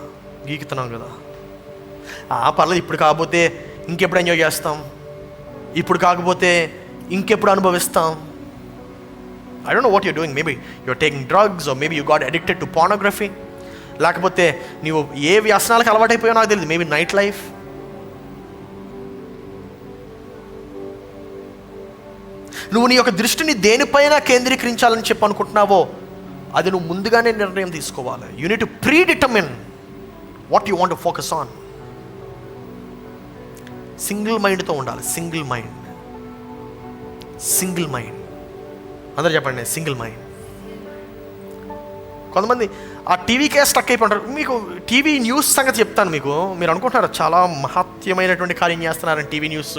గీకుతున్నాం కదా, పర్లేదు ఇప్పుడు కాకపోతే ఇంకెప్పుడు ఎంజాయ్ చేస్తాం, ఇప్పుడు కాకపోతే ఇంకెప్పుడు అనుభవిస్తాం. I don't know what you're doing. Maybe you're taking drugs, or maybe you got addicted to pornography. లేకపోతే నీవు ఏ వ్యసనాలకు అలవాటైపోయావు నాకు తెలియదు. Maybe night life. నువ్వు నీ యొక్క దృష్టిని దేనిపైన కేంద్రీకరించాలని చెప్పి అనుకుంటున్నావో అది నువ్వు ముందుగానే నిర్ణయం తీసుకోవాలి. You need to predetermine what you want to focus on. Single మైండ్తో ఉండాలి. Single mind. అందరూ చెప్పండి, సింగిల్ మైండ్. కొంతమంది ఆ టీవీకే స్టక్ అయిపోతారు. మీకు టీవీ న్యూస్ సంగతి చెప్తాను. మీరు అనుకుంటున్నారు చాలా మహత్యమైనటువంటి కార్యం చేస్తున్నారని టీవీ న్యూస్.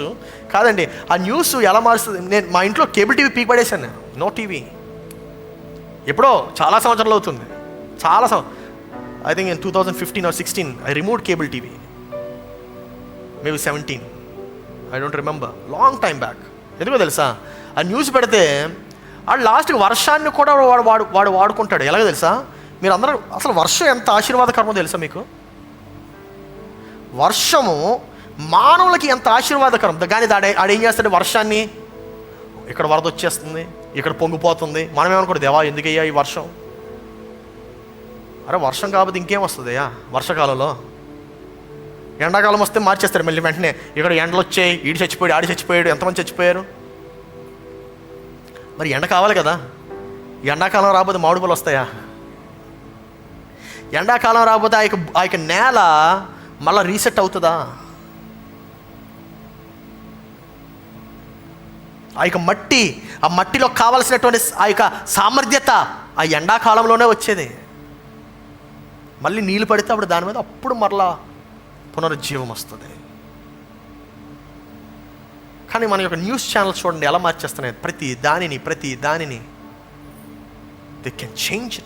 కాదండి, ఆ న్యూస్ ఎలా మారుస్తుంది. నేను మా ఇంట్లో కేబుల్ టీవీ పీక్ పడేశాను. No TV. ఎప్పుడో చాలా సంవత్సరాలు అవుతుంది. I think in 2015 or 16 I removed cable TV. Maybe 17, I don't remember. Long time back. ఎందుకో తెలుసా, ఆ న్యూస్ పెడితే వాడు లాస్ట్కి వర్షాన్ని కూడా వాడు వాడుకుంటాడు. ఎలాగో తెలుసా, మీరు అందరూ అసలు వర్షం ఎంత ఆశీర్వాదకరమో తెలుసా మీకు? వర్షము మానవులకి ఎంత ఆశీర్వాదకరం. కానీ ఆడేం చేస్తాడు, వర్షాన్ని ఇక్కడ వరద వచ్చేస్తుంది, ఇక్కడ పొంగిపోతుంది. మనం ఏమనుకోండి, దేవా ఎందుకయ్యా ఈ వర్షం? అరే వర్షం కాకపోతే ఇంకేం వస్తుందయ్యా వర్షాకాలంలో? ఎండాకాలం వస్తే మార్చేస్తారు మళ్ళీ వెంటనే. ఇక్కడ ఎండలు వచ్చాయి, ఈడు చచ్చిపోయాడు, ఆడి చచ్చిపోయాడు, ఎంతమంది చచ్చిపోయారు. మరి ఎండ కావాలి కదా. ఎండాకాలం రాకపోతే మామిడి పళ్ళు వస్తాయా? ఎండాకాలం రాకపోతే ఆ యొక్క నేల మళ్ళీ రీసెట్ అవుతుందా? ఆ యొక్క మట్టి, ఆ మట్టిలో కావలసినటువంటి ఆ యొక్క సామర్థ్యత ఆ ఎండాకాలంలోనే వచ్చేది. మళ్ళీ నీళ్ళు పడితే అప్పుడు దాని మీద అప్పుడు మరలా పునరుజ్జీవం వస్తుంది. కానీ మన యొక్క న్యూస్ ఛానల్స్ చూడండి ఎలా మార్చేస్తున్నాయి. ప్రతి దానిని they can change.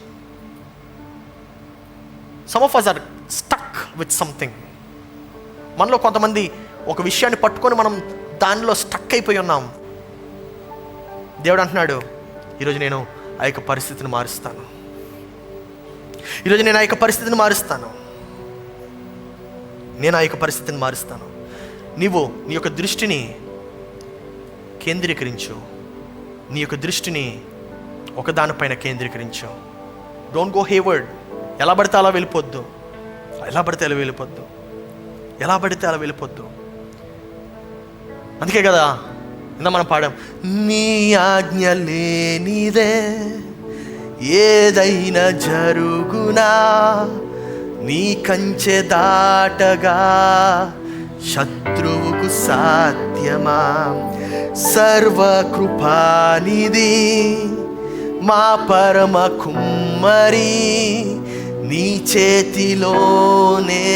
Some of us are stuck with something. మనలో కొంతమంది ఒక విషయాన్ని పట్టుకొని మనం దానిలో స్టక్ అయిపోయి ఉన్నాం. దేవుడు అంటున్నాడు, ఈరోజు నేను ఆ యొక్క పరిస్థితిని మారుస్తాను. నేను ఆ యొక్క పరిస్థితిని మారుస్తాను. నీవు నీ యొక్క దృష్టిని కేంద్రీకరించు. నీ యొక్క దృష్టిని ఒకదానిపైన కేంద్రీకరించు. Don't go haywire. ఎలా పడితే అలా వెళ్ళిపోద్దు. అందుకే కదా ఇందా మనం పాడాం, నీ ఆజ్ఞ లేనిదే ఏదైనా జరుగునా, నీ కంచె దాటగా శత్రువుకు సాధ్యమా. సర్వకృపానిధి మా పరమ కుమ్మరి, నీ చేతిలోనే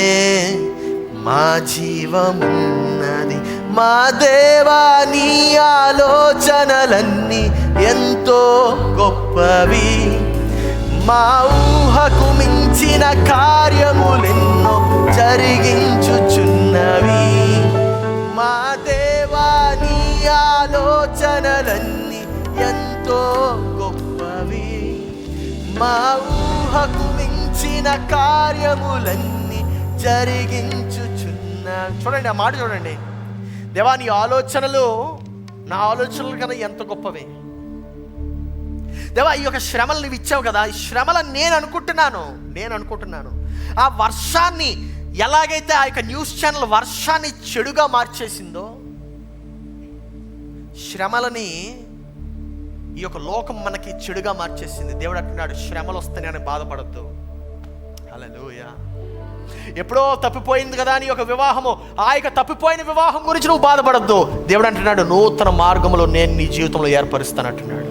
మా జీవమున్నది. మా దేవా, నీ ఆలోచనలన్నీ ఎంతో గొప్పవి, మా ఊహకు మించిన కార్యములెన్నో జరిగించుచున్నవి. మా దేవా, నీ ఆలోచనలన్నీ ఎంతో కార్యములన్నీ జరిగించుచున్నా. చూడండి ఆ మాట చూడండి. దేవా, నీ ఆలోచనలు నా ఆలోచనల కన్నా ఎంత గొప్పవి. దేవా, ఈ యొక్క శ్రమలు నువ్వు ఇచ్చావు కదా, ఈ శ్రమలను నేను అనుకుంటున్నాను ఆ వర్షాన్ని ఎలాగైతే ఆ యొక్క న్యూస్ ఛానల్ వర్షాన్ని చెడుగా మార్చేసిందో, శ్రమలని ఈ యొక్క లోకం మనకి చెడుగా మార్చేసింది. దేవుడు అంటున్నాడు, శ్రమలు వస్తాయని బాధపడద్దు. హల్లెలూయా. ఎప్పుడో తప్పిపోయింది కదా నీ యొక్క వివాహము, ఆ యొక్క తప్పిపోయిన వివాహం గురించి నువ్వు బాధపడద్దు. దేవుడు అంటున్నాడు, నూతన మార్గంలో నేను నీ జీవితంలో ఏర్పరుస్తానంటున్నాడు.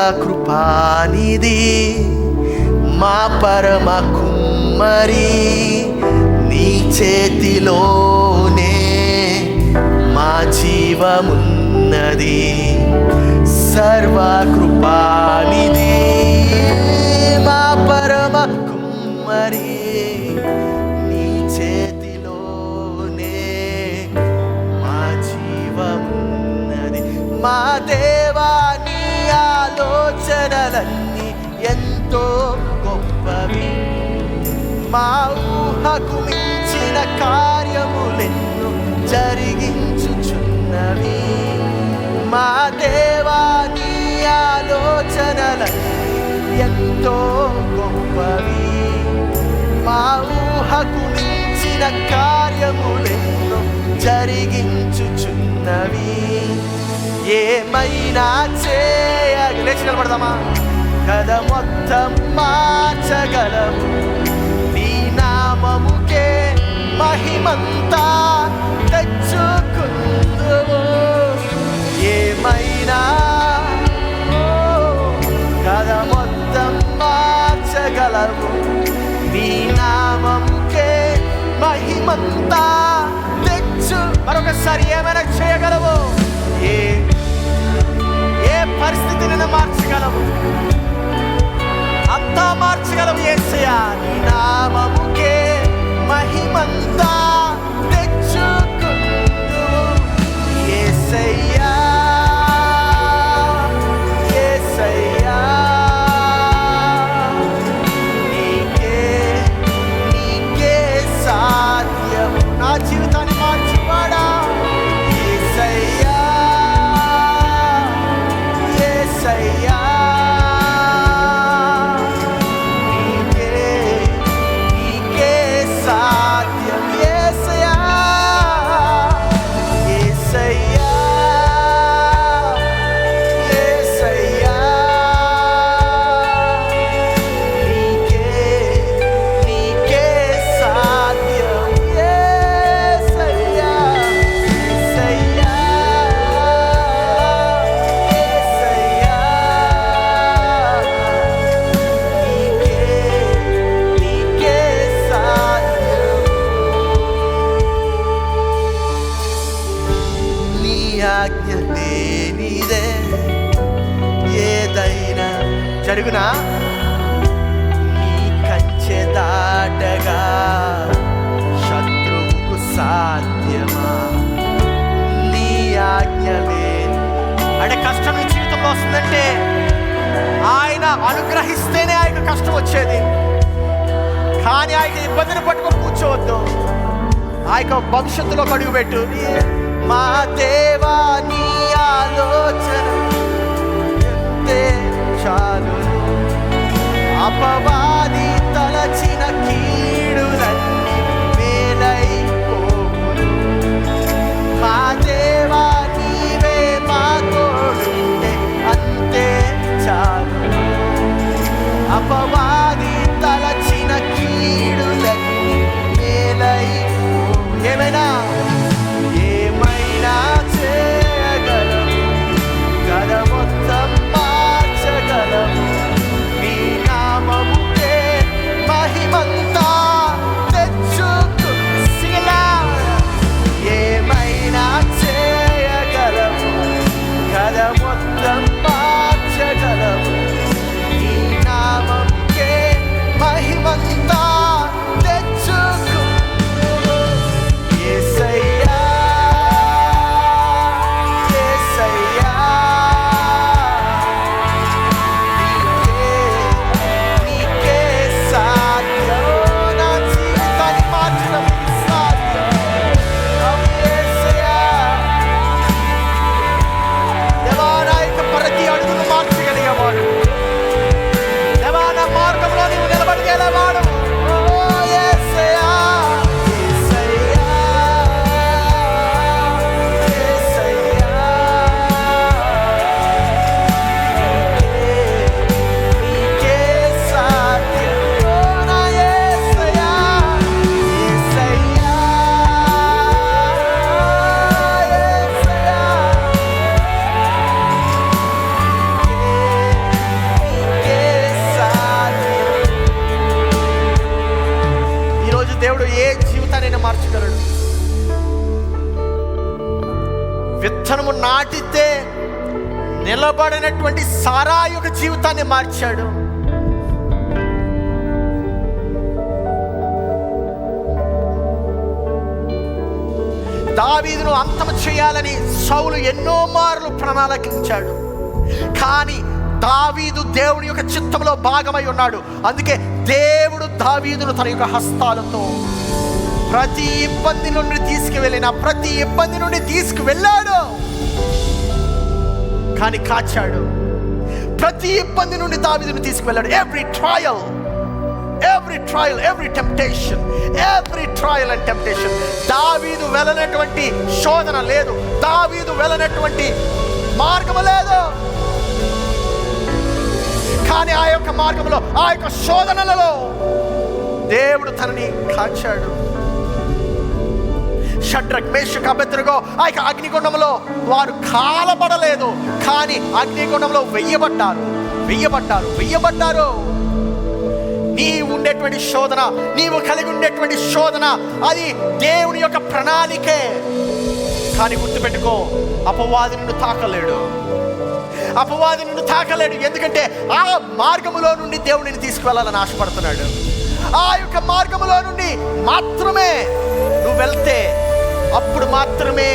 సర్వకృపానిధి మా పరమ కుమ్మరి, నీ చేతిలోనే మా జీవమున్నది. సర్వకృపానిధి మా పరమ కుమ్మరి, నీ చేతిలోనే మా జీవమున్నది. మా దేవా, నీ ఆలోచనలన్నీ ఎంతో గొప్పవి, మా ఊహకు మించిన కార్యములెన్నో జరిగించుచున్నవి. మా దేవా, నీ ఆలోచనలన్నీ ఎంతో గొప్పవి, మా ఊహకు మించిన కార్యములెన్నో జరిగించుచున్నవి. ఏమైనా లేచి నిలబడదామా? కథ మొత్తం మార్చగలవు, నీ నామముకే మహిమంతా తెచ్చుకుందువు. ఏమైనా కథ మొత్తం మార్చగలవు, నీ నామముకే మహిమంతా తెచ్చు. మరొకసారి, ఏమైనా చేయగలవు, ఏ పరిస్థితిని మార్చగలవు, అంతా మార్చగలవు యేసయ్యా. నీ నామముకే మహిమంతా తెచ్చుకుందువు. యేసయ్యా, యేసయ్యా, నీకే సాధ్యము. నా జీవితాన్ని మార్చివాడా యేసయ్యా, యేసయ్యా, నీకే సాధ్యం. యేసయ్యా, యేసయ్యా, యేసయ్యా, నీకే సాధ్యం. యేసయ్యా, యేసయ్యా, యేసయ్యా, నీకే సాధ్యం. నీ ఆజ్ఞ లేనిదే ఏదైనా జరుగునా? నీ కంచె దాటగా శత్రువుకు సాధ్యమా? నీ ఆజ్ఞ లేని అంటే కష్టం నీ జీవితంలో వస్తుందంటే ఆయన అనుగ్రహిస్తేనే ఆ యొక్క కష్టం వచ్చేది. కానీ ఆ యొక్క ఇబ్బందిని పట్టుకొని కూర్చోవద్దు, ఆ యొక్క భవిష్యత్తులో అడుగుపెట్టు. మా దేవా, నీ ఆలోచన ఎంతే చాలు, అపవాది తలచిన కీడులన్నీ మేలైపోవును. మా దేవా, నీవే మా తోడుంటే అంతే చాలు, అపవాది తలచిన కీడులన్నీ మేలైపోవు. ఏమైనా చేయగలవు, కథ మొత్తం మార్చగలవు, నీ నామముకే ఏ జీవితాన్ని మార్చగలడు. విత్తనము నాటితే నిలబడినటువంటి సారా యొక్క జీవితాన్ని మార్చాడు. దావీదును అంతం చేయాలని సౌలు ఎన్నో మార్లు ప్రణాళించాడు. కానీ దావీదు దేవుని యొక్క చిత్తంలో భాగమై ఉన్నాడు. అందుకే దేవుడు దావీదును తన యొక్క హస్తాలతో ప్రతి ఇబ్బంది నుండి తీసుకువెళ్ళాడు. కానీ కాచాడు. ప్రతి ఇబ్బంది నుండి దావీదును తీసుకువెళ్ళాడు. Every trial and temptation. దావీదు వెళ్ళనటువంటి శోధన లేదు, దావీదు వెళ్ళనటువంటి మార్గము లేదు. కానీ ఆ యొక్క మార్గంలో, ఆ యొక్క శోధనలలో దేవుడు తనని కాచాడు. షడ్రక్, మేషక్, అబేద్నెగో ఆ యొక్క అగ్నిగుండంలో వారు కాలబడలేదు, కానీ అగ్నిగుండంలో వెయ్యబడ్డారు. నీవు ఉండేటువంటి శోధన, నీవు కలిగి ఉండేటువంటి శోధన, అది దేవుని యొక్క ప్రణాళికే. కానీ గుర్తుపెట్టుకో, అపవాది నిన్ను తాకలేడు. ఎందుకంటే ఆ మార్గములో నుండి దేవుడిని తీసుకువెళ్ళాలని ఆశపడుతున్నాడు. ఆ యొక్క మార్గములో నుండి మాత్రమే నువ్వు వెళ్తే అప్పుడు మాత్రమే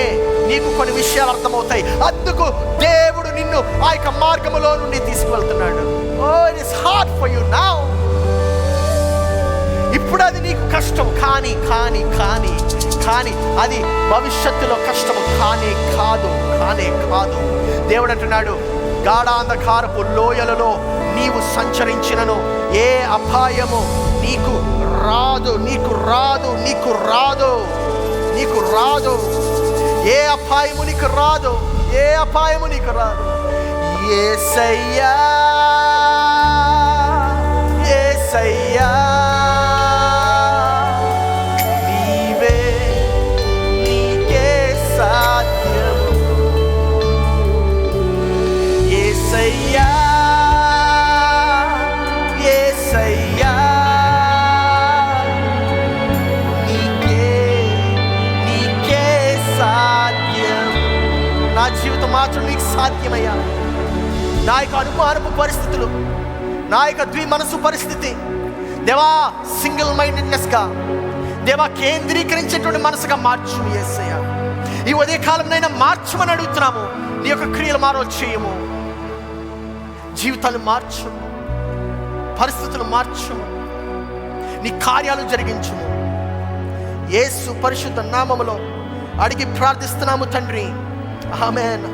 నీకు కొన్ని విషయాలు అర్థమవుతాయి. అందుకు దేవుడు నిన్ను ఆ యొక్క మార్గములో నుండి తీసుకువెళ్తున్నాడు. It is hard for you now. ఇప్పుడు అది నీకు కష్టం, కానీ అది భవిష్యత్తులో కష్టము కానే కాదు. దేవుడు అంటున్నాడు, గాఢాంధకారపు లోయలలో నీవు సంచరించినను ఏ అపాయము నీకు రాదు. ఏ అపాయము నీకు రాదు. యేసయ్యా నా జీవితం మార్చడం నీకు సాధ్యమయ్యా. నా యొక్క అనుమానపు పరిస్థితులు, నా యొక్క ద్విమనసు పరిస్థితి, దేవా సింగిల్ మైండెడ్నెస్గా, దేవా కేంద్రీకరించేటువంటి మనసుగా మార్చు యేసయ్యా. ఈ ఉదయకాలంనైనా మార్చమని అడుగుతున్నాము. నీ యొక్క క్రియలు చేయము, జీవితాలు మార్చము, పరిస్థితులు మార్చము, నీ కార్యాలు జరిగించుము. యేసు పరిశుద్ధ నామములో అడిగి ప్రార్థిస్తున్నాము తండ్రి. ఆమేన్.